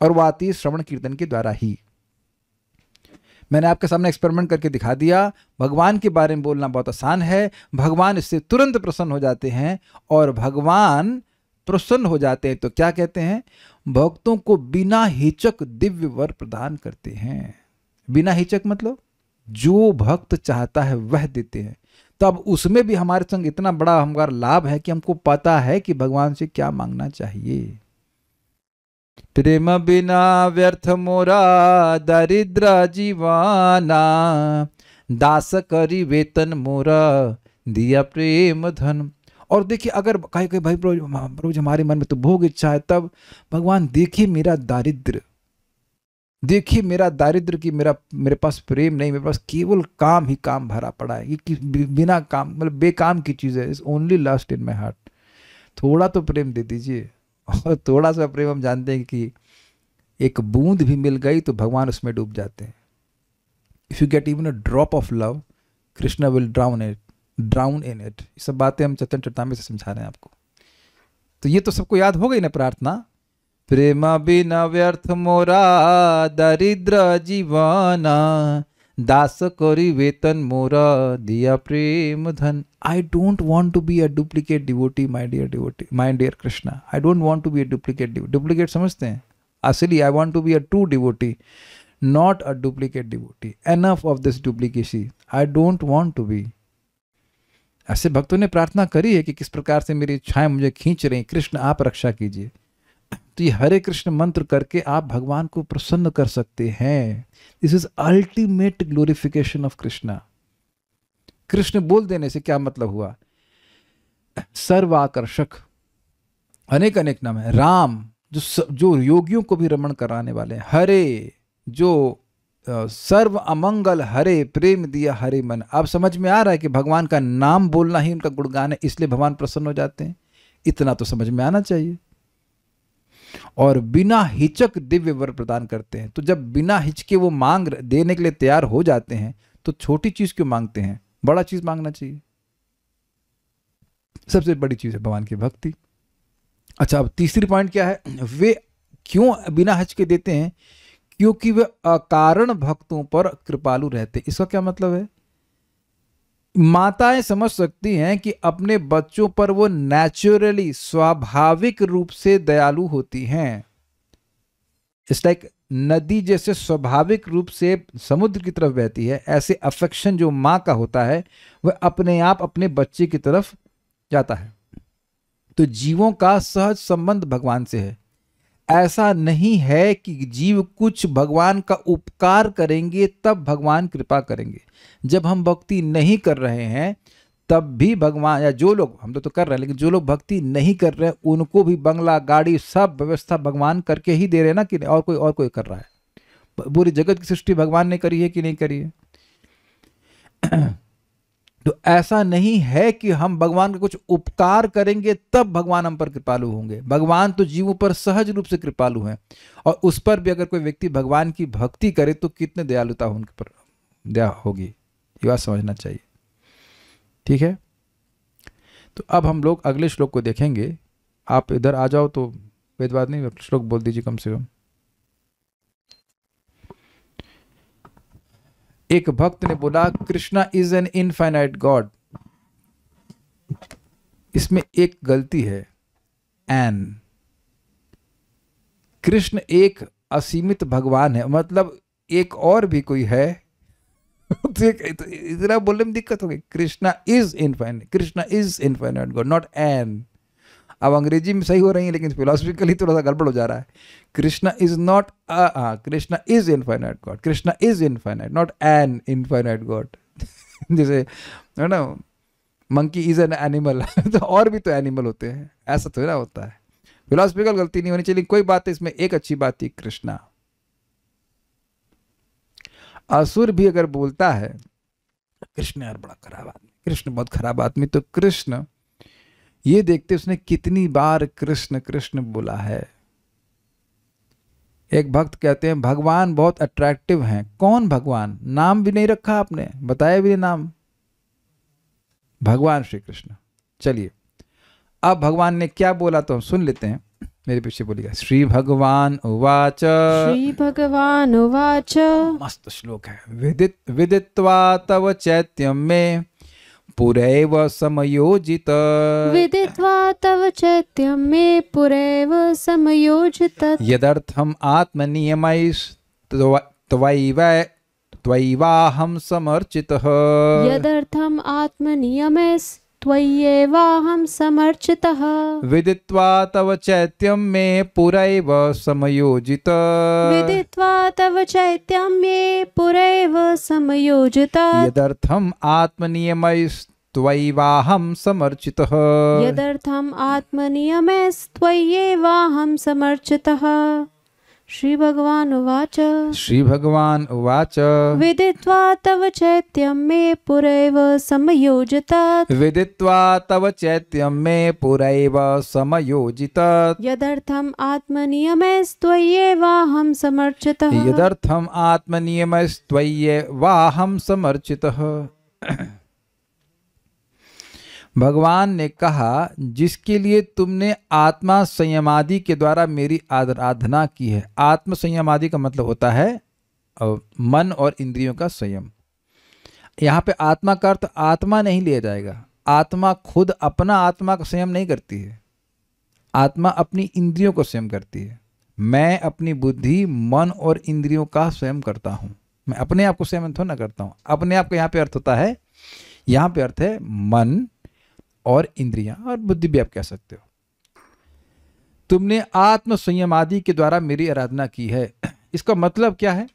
और वो आती है श्रवण कीर्तन के द्वारा ही। मैंने आपके सामने एक्सपेरिमेंट करके दिखा दिया। भगवान के बारे में बोलना बहुत आसान है, भगवान इससे तुरंत प्रसन्न हो जाते हैं, और भगवान प्रसन्न हो जाते हैं तो क्या कहते हैं? भक्तों को बिना हिचक दिव्य वर प्रदान करते हैं। बिना हिचक मतलब जो भक्त चाहता है वह देते हैं। तब उसमें भी हमारे संग इतना बड़ा हमारा लाभ है कि हमको पता है कि भगवान से क्या मांगना चाहिए। प्रेम बिना व्यर्थ मोरा दरिद्र जीवाना, दास करी वेतन मोरा दिया प्रेम धन। और देखिए अगर कहे भाई प्रभु हमारे मन में तो भोग इच्छा है, तब भगवान देखिए मेरा दारिद्र, देखिए मेरा दारिद्र कि मेरे पास प्रेम नहीं, मेरे पास केवल काम ही काम भरा पड़ा है। ये बिना काम मतलब बेकाम की चीज़ है। Is only lust in my heart. थोड़ा तो प्रेम दे दीजिए। और थोड़ा सा प्रेम हम जानते हैं कि एक बूंद भी मिल गई तो भगवान उसमें डूब जाते हैं। If you get even a drop of love, Krishna will drown in it. ये सब बातें हम चैतन्य चरितामृत से समझा रहे हैं आपको। तो ये तो सबको याद हो गई ना प्रार्थना। प्रेम बिना व्यर्थ मोरा दरिद्र जीवाना, दास करी वेतन मोरा दिया प्रेम धन। I don't want to be a duplicate devotee, my dear Krishna. I don't want to be a duplicate devotee. Duplicate समझते हैं? असली I want to be a true devotee, not a duplicate devotee. Enough of this duplicacy. I don't want to be. ऐसे भक्तों ने प्रार्थना करी है कि किस प्रकार से मेरी इच्छाएं मुझे खींच रही, कृष्ण आप रक्षा कीजिए। तो ये हरे कृष्ण मंत्र करके आप भगवान को प्रसन्न कर सकते हैं। This is ultimate glorification of Krishna. Krishna बोल देने से क्या मतलब हुआ? सर्वाकर्षक, अनेक अनेक नाम है। राम जो योगियों को भी रमण कराने वाले हैं। हरे जो सर्व अमंगल हरे प्रेम दिया हरे मन। अब समझ में आ रहा है कि भगवान का नाम बोलना ही उनका गुणगान है, इसलिए भगवान प्रसन्न हो जाते हैं। इतना तो समझ में आना चाहिए। और बिना हिचक दिव्य वर प्रदान करते हैं। तो जब बिना हिचके वो मांग देने के लिए तैयार हो जाते हैं तो छोटी चीज क्यों मांगते हैं, बड़ा चीज मांगना चाहिए। सबसे बड़ी चीज है भगवान की भक्ति। अच्छा, अब तीसरी पॉइंट क्या है, वे क्यों बिना हिचके देते हैं, क्योंकि वे अकारण भक्तों पर कृपालु रहते हैं। इसका क्या मतलब है, माताएं समझ सकती हैं कि अपने बच्चों पर वो नेचुरली स्वाभाविक रूप से दयालु होती हैं। इट्स लाइक नदी जैसे स्वाभाविक रूप से समुद्र की तरफ बहती है, ऐसे अफेक्शन जो माँ का होता है वह अपने आप अपने बच्चे की तरफ जाता है। तो जीवों का सहज संबंध भगवान से है। ऐसा नहीं है कि जीव कुछ भगवान का उपकार करेंगे तब भगवान कृपा करेंगे। जब हम भक्ति नहीं कर रहे हैं तब भी भगवान, या जो लोग, हम तो कर रहे हैं, लेकिन जो लोग भक्ति नहीं कर रहे हैं उनको भी बंगला गाड़ी सब व्यवस्था भगवान करके ही दे रहे हैं ना, कि और कोई कर रहा है। पूरी जगत की सृष्टि भगवान ने करी है कि नहीं करी है। तो ऐसा नहीं है कि हम भगवान का कुछ उपकार करेंगे तब भगवान हम पर कृपालु होंगे। भगवान तो जीवों पर सहज रूप से कृपालु हैं, और उस पर भी अगर कोई व्यक्ति भगवान की भक्ति करे तो कितने दयालुता उनके पर दया होगी, ये बात समझना चाहिए। ठीक है, तो अब हम लोग अगले श्लोक को देखेंगे। आप इधर आ जाओ तो वेदवाद नहीं, श्लोक बोल दीजिए कम से कम। एक भक्त ने बोला Krishna is an infinite God. इसमें एक गलती है, एन। कृष्ण एक असीमित भगवान है, मतलब एक और भी कोई है। इतना बोलने में दिक्कत हो गई। Krishna is infinite, Krishna is infinite God, not an. अब अंग्रेजी में सही हो रही है लेकिन फिलोसफिकली थोड़ा सा गड़बड़ हो जा रहा है। Krishna is not, Krishna is infinite God, Krishna is infinite, not an infinite God. जैसे है ना, मंकी इज एन एनिमल, तो और भी तो एनिमल होते हैं, ऐसा थोड़ा होता है। फिलोसफिकल गलती नहीं होनी चाहिए। कोई बात है, इसमें एक अच्छी बात थी, कृष्णा। असुर भी अगर बोलता है कृष्ण यार बड़ा खराब आदमी, कृष्ण बहुत खराब आदमी, तो कृष्ण ये देखते उसने कितनी बार कृष्ण कृष्ण बोला है। एक भक्त कहते हैं भगवान बहुत अट्रैक्टिव हैं। कौन भगवान? नाम भी नहीं रखा आपने, बताया भी नहीं नाम। भगवान श्री कृष्ण। चलिए अब भगवान ने क्या बोला तो हम सुन लेते हैं, मेरे पीछे बोलिएगा। श्री भगवान उवाच, श्री भगवान उवाच, मस्त श्लोक है। विदित्वा तव चैत्यम में पुरैव समयोजित, विदित्वा तव चैत्यं मे पुरैव समयोजित, यदर्थम त्वयैवाहं समर्चितः, यदर्थम् आत्मनियमैस्त्वय्येवाहं समर्चितः, विदित्वा तव चैत्यं मे पुरैव समयोजित, विदित्वा तव चैत्यं मे पुरैव समयोजित, यदर्थम आत्मनियमैस्त्वयैवाहं समर्चितः, यदर्थम् आत्मनियमैस्त्वय्येवाहं समर्चितः। श्री भगवान उवाच, श्री भगवान उवाच, विदित्वा तव चैत्यं मे पुरैव समयोजित, विदित्वा तव चैत्यं मे पुरैव समयोजित, यदर्थम् आत्मनियमैस्त्वय्येवाहं समर्चितः, यदर्थम आत्मनियमैस्त्वय्येवाहं समर्चितः। भगवान ने कहा जिसके लिए तुमने आत्मा संयमादि के द्वारा मेरी आराधना की है। आत्म संयमादि का मतलब होता है मन और इंद्रियों का संयम। यहाँ पे आत्मा का अर्थ आत्मा नहीं लिया जाएगा। आत्मा खुद अपना आत्मा का संयम नहीं करती है, आत्मा अपनी इंद्रियों को संयम करती है। मैं अपनी बुद्धि, मन और इंद्रियों का संयम करता हूँ। मैं अपने आप को संयम थोड़ा ना करता हूँ। अपने आप का यहाँ पे अर्थ होता है, यहाँ पे अर्थ है मन और इंद्रियां और बुद्धि भी आप कह सकते हो। तुमने आत्म संयम आदि के द्वारा मेरी आराधना की है। इसका मतलब क्या है?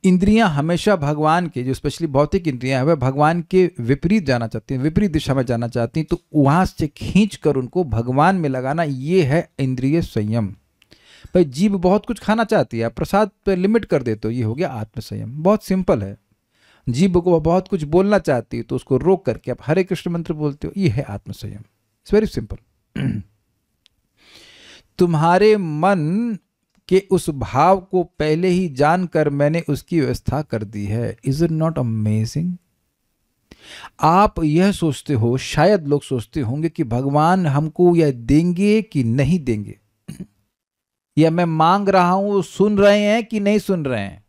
इंद्रियां हमेशा भगवान के, जो स्पेशली भौतिक इंद्रियां हैं, वह भगवान के विपरीत जाना चाहती हैं, विपरीत दिशा में जाना चाहती हैं। तो वहां से खींच कर उनको भगवान में लगाना, ये है इंद्रिय संयम। भाई जीभ बहुत कुछ खाना चाहती है, आप प्रसाद पे लिमिट कर देते हो, ये हो गया आत्मसंयम। बहुत सिंपल है। जीभ को बहुत कुछ बोलना चाहती है तो उसको रोक करके आप हरे कृष्ण मंत्र बोलते हो, ये है आत्मसंयम। It's very simple. तुम्हारे मन के उस भाव को पहले ही जानकर मैंने उसकी व्यवस्था कर दी है। Is it not amazing? आप यह सोचते हो, शायद लोग सोचते होंगे कि भगवान हमको यह देंगे कि नहीं देंगे, या मैं मांग रहा हूं सुन रहे हैं कि नहीं सुन रहे हैं।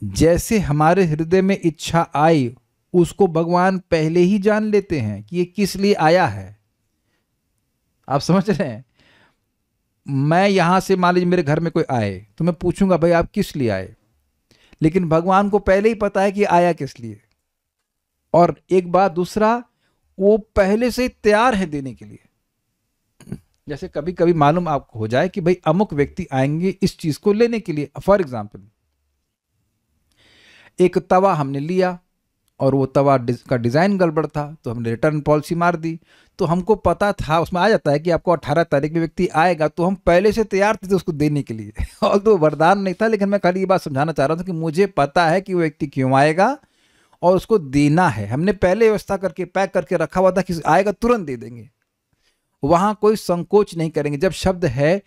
जैसे हमारे हृदय में इच्छा आई उसको भगवान पहले ही जान लेते हैं कि ये किस लिए आया है। आप समझ रहे हैं? मैं यहां से मान लीजिए मेरे घर में कोई आए तो मैं पूछूंगा भाई आप किस लिए आए, लेकिन भगवान को पहले ही पता है कि आया किस लिए। और एक बात दूसरा, वो पहले से तैयार है देने के लिए। जैसे कभी कभी मालूम आपको हो जाए कि भाई अमुक व्यक्ति आएंगे इस चीज को लेने के लिए। फॉर एग्जाम्पल, एक तवा हमने लिया और वो तवा का डिजाइन गड़बड़ था तो हमने रिटर्न पॉलिसी मार दी। तो हमको पता था, उसमें आ जाता है कि आपको 18 तारीख में व्यक्ति आएगा, तो हम पहले से तैयार थे उसको देने के लिए। और तो वरदान नहीं था, लेकिन मैं खाली ये बात समझाना चाह रहा था कि मुझे पता है कि वो व्यक्ति क्यों आएगा और उसको देना है। हमने पहले व्यवस्था करके पैक करके रखा हुआ था कि आएगा तुरंत दे देंगे। वहां कोई संकोच नहीं करेंगे। जब शब्द है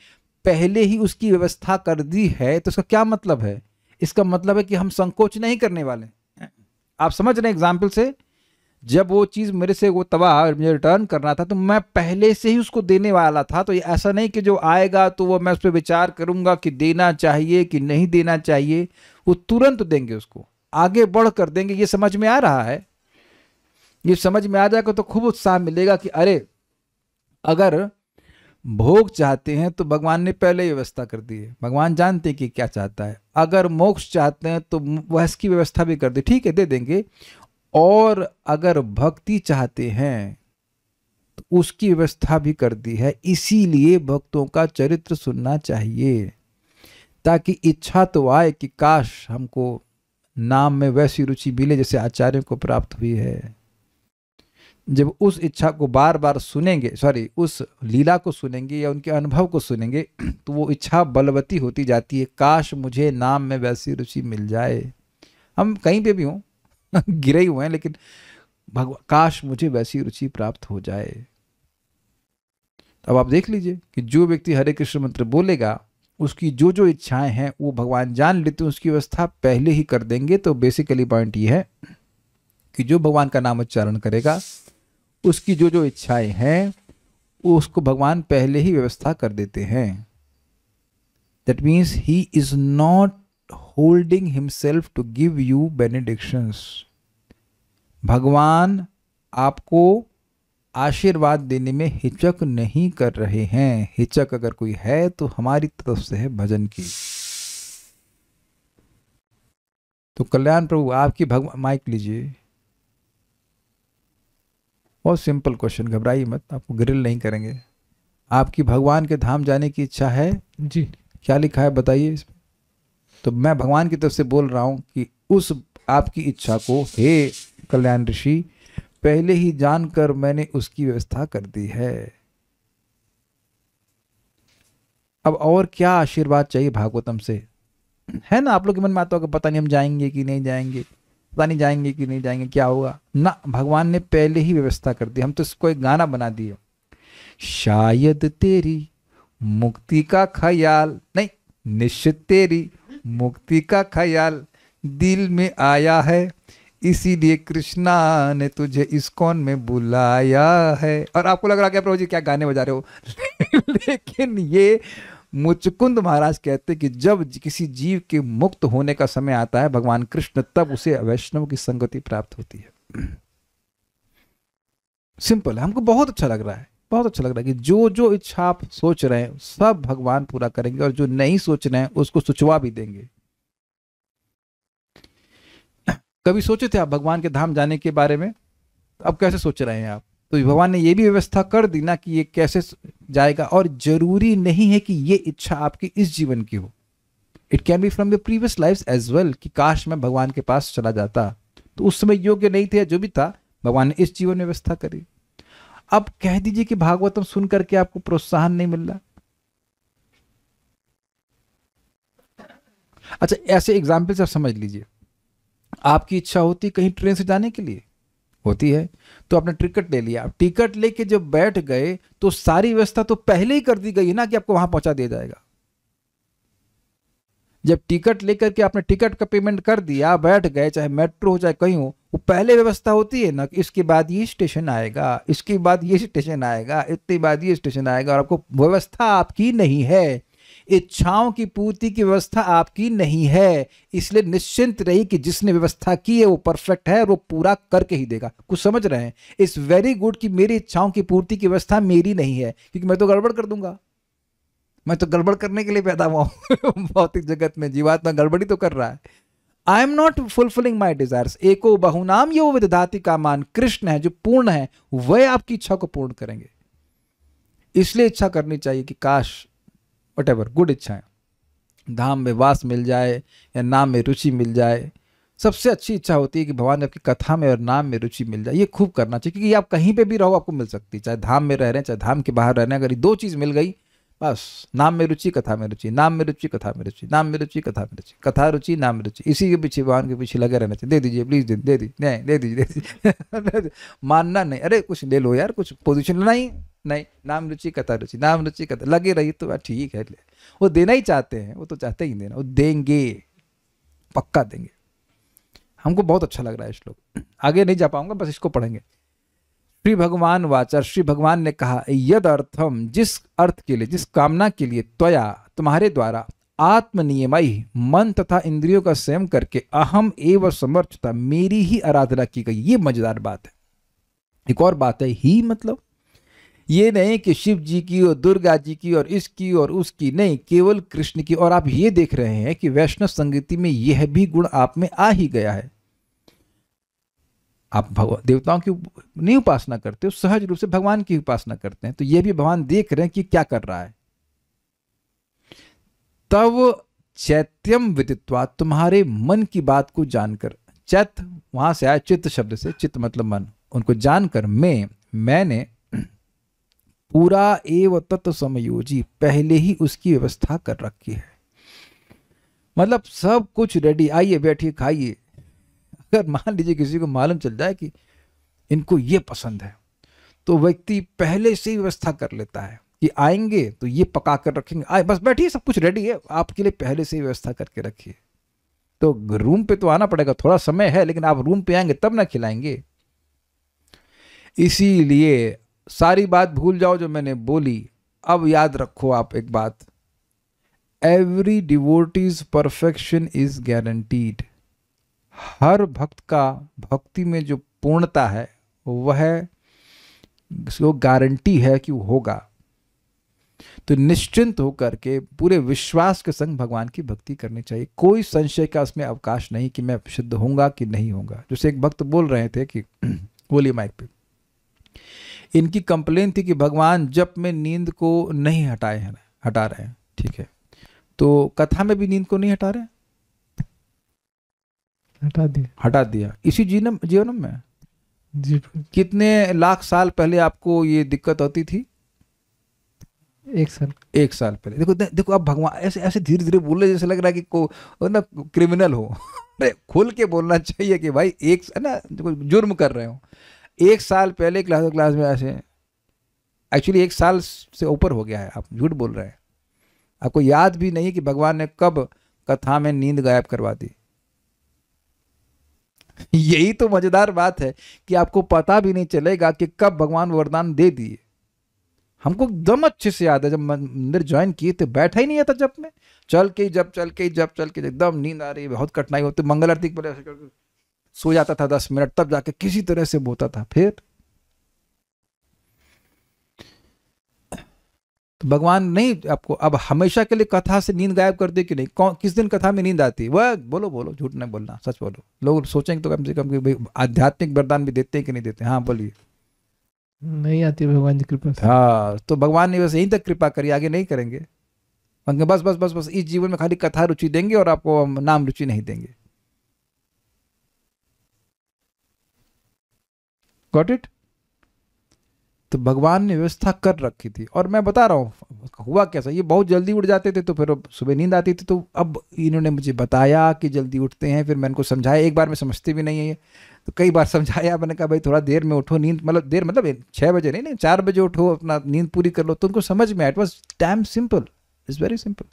पहले ही उसकी व्यवस्था कर दी है तो इसका क्या मतलब है? इसका मतलब है कि हम संकोच नहीं करने वाले। आप समझ रहे हैं एग्जाम्पल से? जब वो चीज मेरे से, वो तवा मुझे रिटर्न करना था तो मैं पहले से ही उसको देने वाला था। तो ये ऐसा नहीं कि जो आएगा तो वो मैं उस पर विचार करूंगा कि देना चाहिए कि नहीं देना चाहिए। वो तुरंत देंगे, उसको आगे बढ़ कर देंगे। ये समझ में आ रहा है? ये समझ में आ जाएगा तो खूब उत्साह मिलेगा कि अरे अगर भोग चाहते हैं तो भगवान ने पहले ही व्यवस्था कर दी है। भगवान जानते हैं कि क्या चाहता है। अगर मोक्ष चाहते हैं तो वह इसकी व्यवस्था भी कर दी, ठीक है दे देंगे। और अगर भक्ति चाहते हैं तो उसकी व्यवस्था भी कर दी है। इसीलिए भक्तों का चरित्र सुनना चाहिए, ताकि इच्छा तो आए कि काश हमको नाम में वैसी रुचि मिले जैसे आचार्यों को प्राप्त हुई है। जब उस इच्छा को बार बार सुनेंगे, उस लीला को सुनेंगे या उनके अनुभव को सुनेंगे, तो वो इच्छा बलवती होती जाती है। काश मुझे नाम में वैसी रुचि मिल जाए। हम कहीं पे भी हों, गिरे ही हुए हैं, लेकिन काश मुझे वैसी रुचि प्राप्त हो जाए। अब आप देख लीजिए कि जो व्यक्ति हरे कृष्ण मंत्र बोलेगा उसकी जो जो इच्छाएं हैं वो भगवान जान लेते हैं, उसकी व्यवस्था पहले ही कर देंगे। तो बेसिकली पॉइंट ये है कि जो भगवान का नाम उच्चारण करेगा उसकी जो जो इच्छाएं हैं उसको भगवान पहले ही व्यवस्था कर देते हैं। That means he is not holding himself to give you benedictions. भगवान आपको आशीर्वाद देने में हिचक नहीं कर रहे हैं। हिचक अगर कोई है तो हमारी तरफ से है भजन की। तो कल्याण प्रभु आपकी माइक लीजिए। बहुत सिंपल क्वेश्चन, घबराइए मत, आपको ग्रिल नहीं करेंगे। आपकी भगवान के धाम जाने की इच्छा है जी? क्या लिखा है बताइए इसमें। तो मैं भगवान की तरफ से बोल रहा हूं कि उस आपकी इच्छा को हे कल्याण ऋषि पहले ही जानकर मैंने उसकी व्यवस्था कर दी है। अब और क्या आशीर्वाद चाहिए भागवतम से? है ना, आप लोग के मन में आता होगा पता नहीं हम जाएंगे कि नहीं जाएंगे, पता नहीं जाएंगे कि नहीं जाएंगे, क्या होगा ना। भगवान ने पहले ही व्यवस्था कर दी। हम तो इसको एक गाना बना दिए, शायद तेरी मुक्ति का ख्याल, नहीं निश्चित तेरी मुक्ति का ख्याल दिल में आया है, इसीलिए कृष्णा ने तुझे इस्कॉन में बुलाया है। और आपको लग रहा क्या प्रभु जी क्या गाने बजा रहे हो लेकिन ये मुचकुंद महाराज कहते कि जब किसी जीव के मुक्त होने का समय आता है भगवान कृष्ण, तब उसे वैष्णव की संगति प्राप्त होती है। सिंपल है। हमको बहुत अच्छा लग रहा है, बहुत अच्छा लग रहा है कि जो जो इच्छा आप सोच रहे हैं सब भगवान पूरा करेंगे, और जो नहीं सोच रहे हैं उसको सुचवा भी देंगे। कभी सोचे थे आप भगवान के धाम जाने के बारे में? अब कैसे सोच रहे हैं आप? तो भगवान ने ये भी व्यवस्था कर दी ना कि ये कैसे जाएगा। और जरूरी नहीं है कि ये इच्छा आपकी इस जीवन की हो, it can be from your previous life as well, कि काश मैं भगवान के पास चला जाता, तो उस समय योग्य नहीं थे, जो भी था भगवान ने इस जीवन में व्यवस्था करी। अब कह दीजिए कि भागवतम सुन करके आपको प्रोत्साहन नहीं मिल रहा, अच्छा, ऐसे एग्जाम्पल से आप समझ लीजिए, आपकी इच्छा होती है कहीं ट्रेन से जाने के लिए, होती है, तो आपने टिकट ले लिया, टिकट लेके जब बैठ गए तो सारी व्यवस्था तो पहले ही कर दी गई है ना कि आपको वहां पहुंचा दिया जाएगा। जब टिकट लेकर के आपने टिकट का पेमेंट कर दिया, बैठ गए, चाहे मेट्रो हो चाहे कहीं हो, वो पहले व्यवस्था होती है ना कि इसके बाद ये स्टेशन आएगा, इसके बाद ये स्टेशन आएगा, इतने बाद ये स्टेशन आएगा, और आपको व्यवस्था आपकी नहीं है, इच्छाओं की पूर्ति की व्यवस्था आपकी नहीं है। इसलिए निश्चिंत रही कि जिसने व्यवस्था की है वो परफेक्ट है और वो पूरा करके ही देगा। कुछ समझ रहे हैं? इट्स वेरी गुड कि मेरी इच्छाओं की पूर्ति की व्यवस्था मेरी नहीं है, क्योंकि मैं तो गड़बड़ कर दूंगा, मैं तो गड़बड़ करने के लिए पैदा हुआ हूं भौतिक जगत में जीवात्मा गड़बड़ी तो कर रहा है। I am not fulfilling my desires. एको बहुनाम यो विदधाति कामान, कृष्ण है जो पूर्ण है, वह आपकी इच्छा को पूर्ण करेंगे। इसलिए इच्छा करनी चाहिए कि काश वटेवर गुड इच्छाएं, धाम में वास मिल जाए या नाम में रुचि मिल जाए। सबसे अच्छी इच्छा होती है कि भगवान आपकी कथा में और नाम में रुचि मिल जाए। ये खूब करना चाहिए, क्योंकि आप कहीं पे भी रहो आपको मिल सकती है, चाहे धाम में रह रहे हैं चाहे धाम के बाहर रह रहे हैं। अगर ये दो चीज़ मिल गई बस, नाम में रुचि कथा में रुचि, नाम में रुचि कथा में रुचि, नाम में रुचि कथा में रुचि, कथा रुचि नाम में रुचि, इसी के पीछे भगवान के पीछे लगे रहना चाहिए। दे दीजिए प्लीज, दे दीजिए, नहीं दे दीजिए मानना नहीं, अरे कुछ ले लो यार, कुछ पोजीशन लेना ही नहीं, नाम रुचि कथा रुचि, नाम रुचि कथा लगे रही तो ठीक है। वो देना ही चाहते हैं, वो तो चाहते ही देना, वो देंगे, पक्का देंगे। हमको बहुत अच्छा लग रहा है श्लोक, आगे नहीं जा पाऊंगा, बस इसको पढ़ेंगे। श्री भगवान वाचा, श्री भगवान ने कहा, यद अर्थम, जिस अर्थ के लिए, जिस कामना के लिए, त्वया तुम्हारे द्वारा, आत्मनियमई मन तथा इंद्रियों का संयम करके, अहम एव समर्थता, मेरी ही आराधना की गई। ये मजेदार बात है। एक और बात है, ही मतलब ये नहीं कि शिव जी की और दुर्गा जी की और इसकी और उसकी, नहीं, केवल कृष्ण की। और आप ये देख रहे हैं कि वैष्णव संगीति में यह भी गुण आप में आ ही गया है। आप देवताओं की नहीं उपासना करते हो, सहज रूप से भगवान की उपासना करते हैं। तो यह भी भगवान देख रहे हैं कि क्या कर रहा है। तब चैत्यम विदित्वा, तुम्हारे मन की बात को जानकर, चैत वहां से आया चित्त शब्द से, चित्त मतलब मन, उनको जानकर मैंने पूरा एव तत्व समयोजी, पहले ही उसकी व्यवस्था कर रखी है। मतलब सब कुछ रेडी, आइए बैठिए खाइए। अगर मान लीजिए किसी को मालूम चल जाए कि इनको ये पसंद है, तो व्यक्ति पहले से ही व्यवस्था कर लेता है कि आएंगे तो ये पका कर रखेंगे, आए बस बैठिए, सब कुछ रेडी है आपके लिए, पहले से ही व्यवस्था करके रखिए। तो रूम पे तो आना पड़ेगा, थोड़ा समय है, लेकिन आप रूम पे आएंगे तब ना खिलाएंगे। इसीलिए सारी बात भूल जाओ जो मैंने बोली, अब याद रखो आप एक बात, every devotee's perfection is guaranteed. हर भक्त का भक्ति में जो पूर्णता है वह वो गारंटी है कि वो होगा। तो निश्चिंत होकर के पूरे विश्वास के संग भगवान की भक्ति करनी चाहिए। कोई संशय का उसमें अवकाश नहीं कि मैं शुद्ध होऊंगा कि नहीं होऊंगा। जैसे एक भक्त बोल रहे थे कि बोलिए माइक पे, इनकी कंप्लेन थी कि भगवान जप में नींद को नहीं हटा रहे हैं। ठीक है, तो कथा में भी नींद को नहीं हटा रहे, हटा दिया इसी जीवन में। कितने लाख साल पहले आपको ये दिक्कत होती थी? 1 साल पहले। देखो अब भगवान ऐसे ऐसे धीरे धीरे बोल रहे, जैसे लग रहा है कि को ना क्रिमिनल हो। अरे खुल के बोलना चाहिए कि भाई एक ना जुर्म कर रहे हो। 1 साल पहले क्लास में ऐसे, एक्चुअली 1 साल से ऊपर हो गया है, आप झूठ बोल रहे हैं। आपको याद भी नहीं कि भगवान ने कब कथा में नींद गायब करवा दी। यही तो मजेदार बात है कि आपको पता भी नहीं चलेगा कि कब भगवान वरदान दे दिए। हमको एकदम अच्छे से याद है, जब मंदिर ज्वाइन किए थे बैठा ही नहीं आता जब में, चल के एकदम नींद आ रही है, बहुत कठिनाई होती, मंगल आरती के पहले सो जाता था 10 मिनट, तब जाके किसी तरह से बोता था। फिर तो भगवान नहीं आपको अब हमेशा के लिए कथा से नींद गायब कर दे कि नहीं। किस दिन कथा में नींद आती है? वह बोलो, झूठ नहीं बोलना, सच बोलो। लोग सोचेंगे तो कम से कम कि आध्यात्मिक वरदान भी देते हैं कि नहीं देते। हाँ बोलिए। नहीं आती भगवान की कृपा से। हाँ, तो भगवान ने बस यहीं तक कृपा करी, आगे नहीं करेंगे। बस इस जीवन में खाली कथा रुचि देंगे और आपको नाम रुचि नहीं देंगे। Got it? तो भगवान ने व्यवस्था कर रखी थी। और मैं बता रहा हूँ हुआ कैसा, ये बहुत जल्दी उठ जाते थे तो फिर सुबह नींद आती थी, तो अब इन्होंने मुझे बताया कि जल्दी उठते हैं, फिर मैंने को समझाया, एक बार में समझते भी नहीं है ये, तो कई बार समझाया, मैंने कहा भाई थोड़ा देर में उठो, नींद मतलब देर मतलब 6 बजे नहीं 4 बजे उठो, अपना नींद पूरी कर लो, तो उनको समझ में आया। It was damn simple, it's very simple.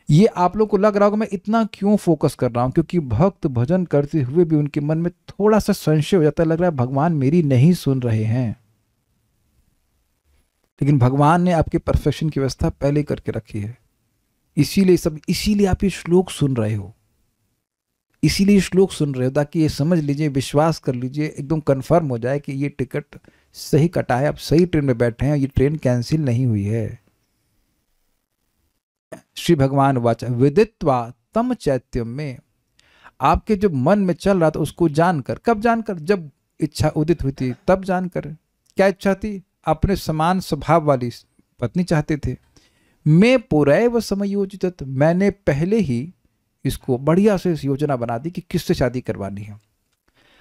ये आप लोग को लग रहा होगा मैं इतना क्यों फोकस कर रहा हूं, क्योंकि भक्त भजन करते हुए भी उनके मन में थोड़ा सा संशय हो जाता है, लग रहा है भगवान मेरी नहीं सुन रहे हैं। लेकिन भगवान ने आपके परफेक्शन की व्यवस्था पहले करके रखी है, इसीलिए आप ये श्लोक सुन रहे हो, इसीलिए श्लोक सुन रहे हो, ताकि ये समझ लीजिए, विश्वास कर लीजिए, एकदम कंफर्म हो जाए कि ये टिकट सही कटा है, आप सही ट्रेन में बैठे हैं, ये ट्रेन कैंसिल नहीं हुई है। श्री भगवान वाचा विदित्वा तम चैत्यम में, आपके जो मन में चल रहा था उसको जानकर, कब जानकर, जब इच्छा उदित हुई थी तब जानकर। क्या इच्छा थी? अपने समान स्वभाव वाली पत्नी चाहते थे। मैं पुरैव समयोजित, मैंने पहले ही इसको बढ़िया से योजना बना दी कि किससे शादी करवानी है।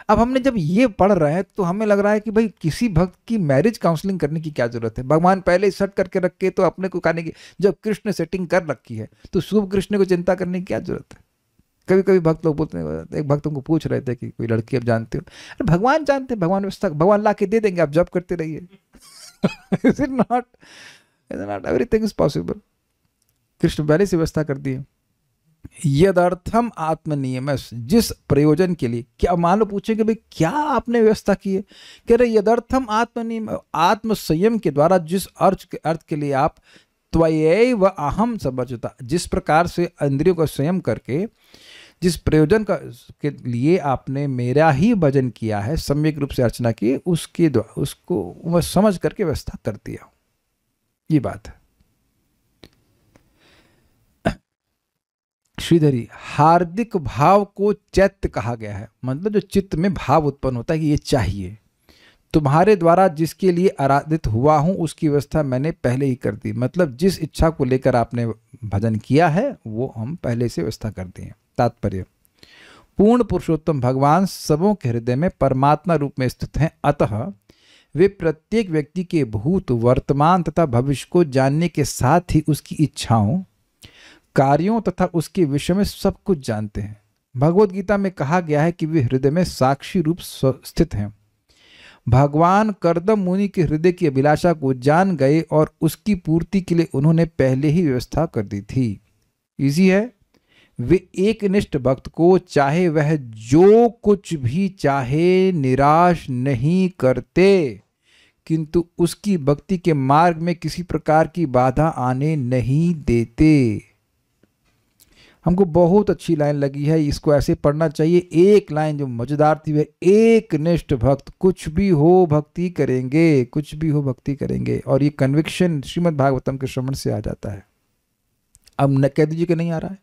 अब हमने जब ये पढ़ रहे हैं तो हमें लग रहा है कि भाई किसी भक्त की मैरिज काउंसलिंग करने की क्या जरूरत है, भगवान पहले ही सेट करके रखे, तो अपने को कहने की जब कृष्ण सेटिंग कर रखी है तो शुभ कृष्ण को चिंता करने की क्या जरूरत है। कभी कभी भक्त लोग बोलते हैं, एक भक्त उनको पूछ रहे थे कि कोई लड़की अब जानते हो, अरे भगवान जानते हैं, भगवान व्यवस्था, भगवान ला के दे देंगे, आप जब करते रहिए। Is it not everything is possible, Krishna पहले से व्यवस्था कर दी है। यदर्थम आत्मनियम, जिस प्रयोजन के लिए, क्या मान लो पूछेंगे भाई क्या आपने व्यवस्था की है, कह रहे यदर्थम आत्मनियम, आत्म संयम के द्वारा जिस अर्थ के लिए आप त्वयैव अहम समर्चिता, जिस प्रकार से इंद्रियों का संयम करके जिस प्रयोजन का के लिए आपने मेरा ही भजन किया है, सम्यक रूप से अर्चना की, उसके द्वारा उसको वह समझ करके व्यवस्था कर दिया, ये बात है। श्रीधरी, हार्दिक भाव को चैत्य कहा गया है, मतलब जो चित्त में भाव उत्पन्न होता है कि ये चाहिए, तुम्हारे द्वारा जिसके लिए आराधित हुआ हूं उसकी व्यवस्था मैंने पहले ही कर दी, मतलब जिस इच्छा को लेकर आपने भजन किया है वो हम पहले से व्यवस्था कर दी है। तात्पर्य, पूर्ण पुरुषोत्तम भगवान सबों के हृदय में परमात्मा रूप में स्थित हैं, अतः वे प्रत्येक व्यक्ति के भूत, वर्तमान तथा भविष्य को जानने के साथ ही उसकी इच्छाओं, कार्यों तथा उसके विषय में सब कुछ जानते हैं। भगवद गीता में कहा गया है कि वे हृदय में साक्षी रूप स्थित हैं। भगवान कर्दम मुनि के हृदय की अभिलाषा को जान गए और उसकी पूर्ति के लिए उन्होंने पहले ही व्यवस्था कर दी थी। इजी है, वे एक निष्ठ भक्त को चाहे वह जो कुछ भी चाहे निराश नहीं करते, किंतु उसकी भक्ति के मार्ग में किसी प्रकार की बाधा आने नहीं देते। हमको बहुत अच्छी लाइन लगी है, इसको ऐसे पढ़ना चाहिए। एक लाइन जो मजेदार थी, वह एक निष्ठ भक्त कुछ भी हो भक्ति करेंगे, कुछ भी हो भक्ति करेंगे, और ये कन्विक्शन श्रीमद् भागवतम के श्रवण से आ जाता है। अब न कह दीजिए कि नहीं आ रहा है।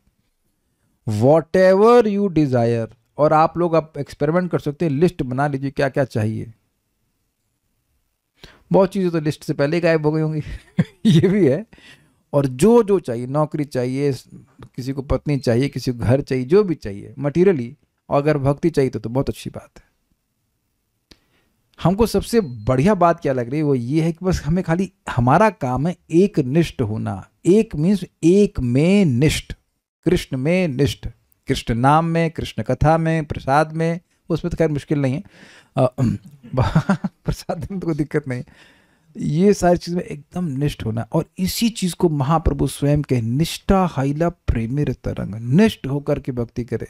वॉट एवर यू डिजायर, और आप लोग अब एक्सपेरिमेंट कर सकते हैं, लिस्ट बना लीजिए क्या क्या चाहिए। बहुत चीजें तो लिस्ट से पहले गायब हो गई होंगी ये भी है। और जो जो चाहिए, नौकरी चाहिए, किसी को पत्नी चाहिए, किसी को घर चाहिए, जो भी चाहिए मटीरियली, और अगर भक्ति चाहिए तो बहुत अच्छी बात है। हमको सबसे बढ़िया बात क्या लग रही है वो ये है कि बस हमें खाली हमारा काम है एक निष्ठ होना। एक मीन्स एक में निष्ठ, कृष्ण में निष्ठ, कृष्ण नाम में, कृष्ण कथा में, प्रसाद में, उसमें तो खैर मुश्किल नहीं है प्रसाद में तो कोई दिक्कत नहीं। ये सारी चीज़ में एकदम निष्ठ होना, और इसी चीज़ को महाप्रभु स्वयं के निष्ठा हैला प्रेमिर तरंग, निष्ठ होकर के भक्ति करे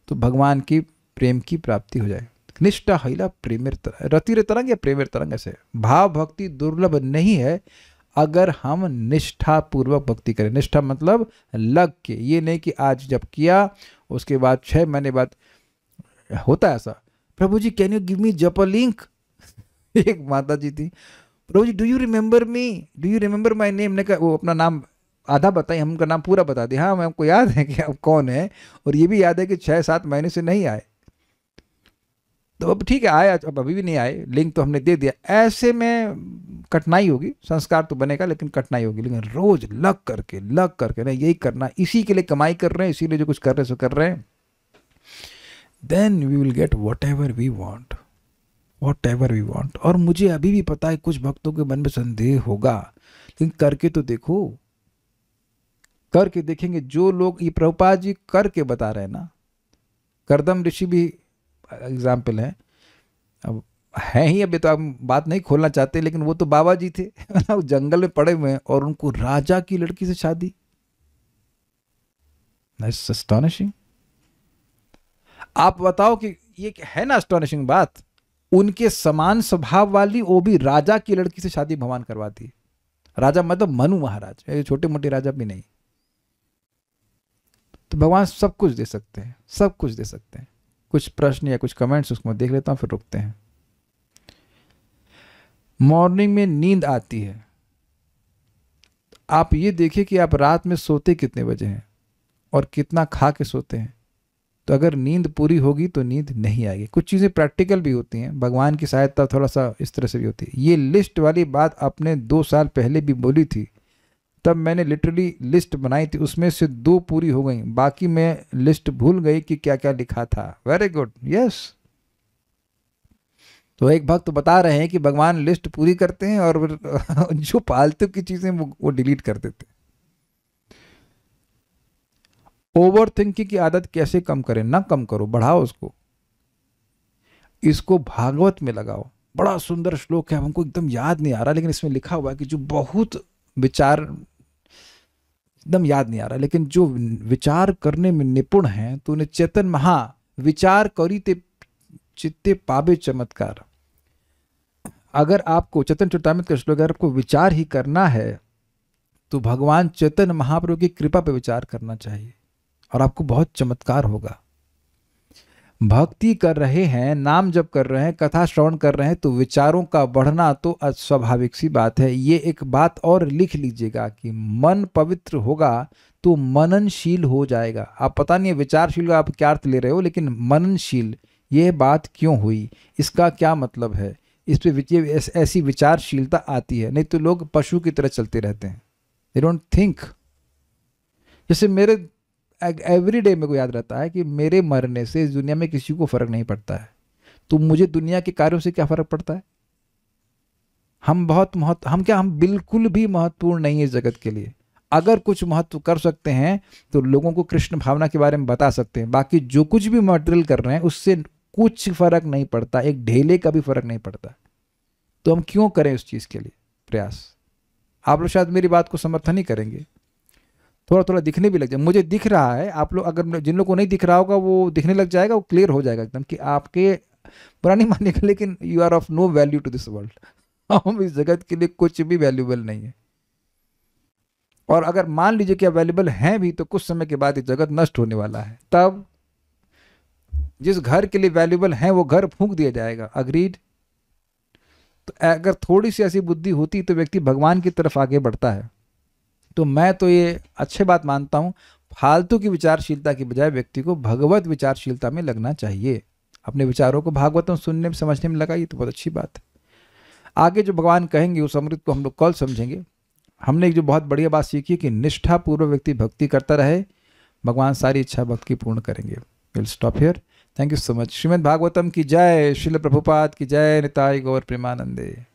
तो भगवान की प्रेम की प्राप्ति हो जाए। निष्ठा हैला प्रेमिर तरंग, रतिर तरंग या प्रेमिर तरंग, ऐसे भाव भक्ति दुर्लभ नहीं है अगर हम निष्ठा पूर्वक भक्ति करें। निष्ठा मतलब लग के, ये नहीं कि आज जब किया उसके बाद 6 महीने बाद होता है ऐसा। प्रभु जी can you give me jap link एक माता जी थी, प्रभु जी do you remember me, do you remember my name, ने कहा वो अपना नाम आधा बताई, हम उनका नाम पूरा बता दिया। हाँ हमको याद है कि अब कौन है, और ये भी याद है कि 6-7 महीने से नहीं आए, तो अब ठीक है आए, अब अभी भी नहीं आए, लिंक तो हमने दे दिया। ऐसे में कठिनाई होगी, संस्कार तो बनेगा लेकिन कठिनाई होगी, लेकिन रोज लग करके ना यही करना, इसी के लिए कमाई कर रहे हैं, इसीलिए जो कुछ कर रहे हैं सो कर रहे हैं, then we will get whatever we want. Whatever we want. और मुझे अभी भी पता है कुछ भक्तों के मन में संदेह होगा, लेकिन करके तो देखो, करके देखेंगे। जो लोग, ये प्रभुपाद जी करके बता रहे हैं ना, करदम ऋषि भी एग्जाम्पल है। अब है ही, अभी तो हम बात नहीं खोलना चाहते, लेकिन वो तो बाबा जी थे वो जंगल में पड़े हुए हैं और उनको राजा की लड़की से शादी। That's astonishing। आप बताओ कि ये है ना astonishing बात, उनके समान स्वभाव वाली वो भी राजा की लड़की से शादी भगवान करवाती है। राजा मतलब मनु महाराज, छोटे मोटे राजा भी नहीं। तो भगवान सब कुछ दे सकते हैं, सब कुछ दे सकते हैं। कुछ प्रश्न या कुछ कमेंट्स उसमें देख लेता हूं, फिर रुकते हैं। मॉर्निंग में नींद आती है, आप ये देखिए कि आप रात में सोते कितने बजे हैं और कितना खा के सोते हैं। तो अगर नींद पूरी होगी तो नींद नहीं आएगी। कुछ चीज़ें प्रैक्टिकल भी होती हैं, भगवान की सहायता थोड़ा सा इस तरह से भी होती है। ये लिस्ट वाली बात आपने 2 साल पहले भी बोली थी, तब मैंने लिटरली लिस्ट बनाई थी, उसमें से 2 पूरी हो गई, बाकी मैं लिस्ट भूल गई कि क्या क्या लिखा था। Very good, yes. तो एक भक्त बता रहे हैं कि भगवान लिस्ट पूरी करते हैं और जो फालतू की चीजें वो डिलीट कर देते हैं। ओवर थिंकिंग की आदत कैसे कम करें? ना कम करो, बढ़ाओ उसको। इसको भागवत में लगाओ, बड़ा सुंदर श्लोक है, हमको एकदम याद नहीं आ रहा, लेकिन इसमें लिखा हुआ है कि जो बहुत विचार, एकदम याद नहीं आ रहा, लेकिन जो विचार करने में निपुण है तो उन्हें चेतन महा विचार करी ते चित्ते पावे चमत्कार। अगर आपको चेतन चरितामृत का श्लोक, अगर आपको विचार ही करना है तो भगवान चेतन महाप्रभु की कृपा पे विचार करना चाहिए और आपको बहुत चमत्कार होगा। भक्ति कर रहे हैं, नाम जप कर रहे हैं, कथा श्रवण कर रहे हैं, तो विचारों का बढ़ना तो स्वाभाविक सी बात है। ये एक बात और लिख लीजिएगा कि मन पवित्र होगा तो मननशील हो जाएगा। आप पता नहीं है विचारशील का आप क्या अर्थ ले रहे हो, लेकिन मननशील, ये बात क्यों हुई, इसका क्या मतलब है, इस पे ऐसी विचारशीलता आती है। नहीं तो लोग पशु की तरह चलते रहते हैं, दे डोंट थिंक। जैसे मेरे एवरी डे मेरे को याद रहता है कि मेरे मरने से इस दुनिया में किसी को फर्क नहीं पड़ता है, तो मुझे दुनिया के कार्यों से क्या फर्क पड़ता है? हम बिल्कुल भी महत्वपूर्ण नहीं है इस जगत के लिए। अगर कुछ महत्व कर सकते हैं तो लोगों को कृष्ण भावना के बारे में बता सकते हैं, बाकी जो कुछ भी मटेरियल कर रहे हैं उससे कुछ फर्क नहीं पड़ता, एक ढेले का भी फर्क नहीं पड़ता। तो हम क्यों करें उस चीज के लिए प्रयास? आप लोग शायद मेरी बात को समर्थन ही करेंगे, थोड़ा थोड़ा दिखने भी लग जाए। मुझे दिख रहा है, आप लोग अगर जिन लोगों को नहीं दिख रहा होगा वो दिखने लग जाएगा, वो क्लियर हो जाएगा एकदम कि आपके बुरा नहीं मानेगा, लेकिन you are of no value to this world. हम इस जगत के लिए कुछ भी वैल्यूबल नहीं है। और अगर मान लीजिए कि अवेलेबल हैं भी, तो कुछ समय के बाद ये जगत नष्ट होने वाला है। तब जिस घर के लिए वैल्यूबल है वो घर फूंक दिया जाएगा। अग्रीड? तो अगर थोड़ी सी ऐसी बुद्धि होती तो व्यक्ति भगवान की तरफ आगे बढ़ता है। तो मैं तो ये अच्छी बात मानता हूं, फालतू की विचारशीलता की बजाय व्यक्ति को भगवत विचारशीलता में लगना चाहिए। अपने विचारों को भागवतों सुनने में, समझने में लगाइए तो बहुत अच्छी बात है। आगे जो भगवान कहेंगे उस अमृत को हम लोग कल समझेंगे। हमने एक जो बहुत बढ़िया बात सीखी कि निष्ठापूर्वक व्यक्ति भक्ति करता रहे, भगवान सारी इच्छा भक्ति की पूर्ण करेंगे। Will stop here. Thank you so much. Shrimad Bhagavatam की जय, श्रील प्रभुपाद की जय, निताई गौर प्रेमानंदे।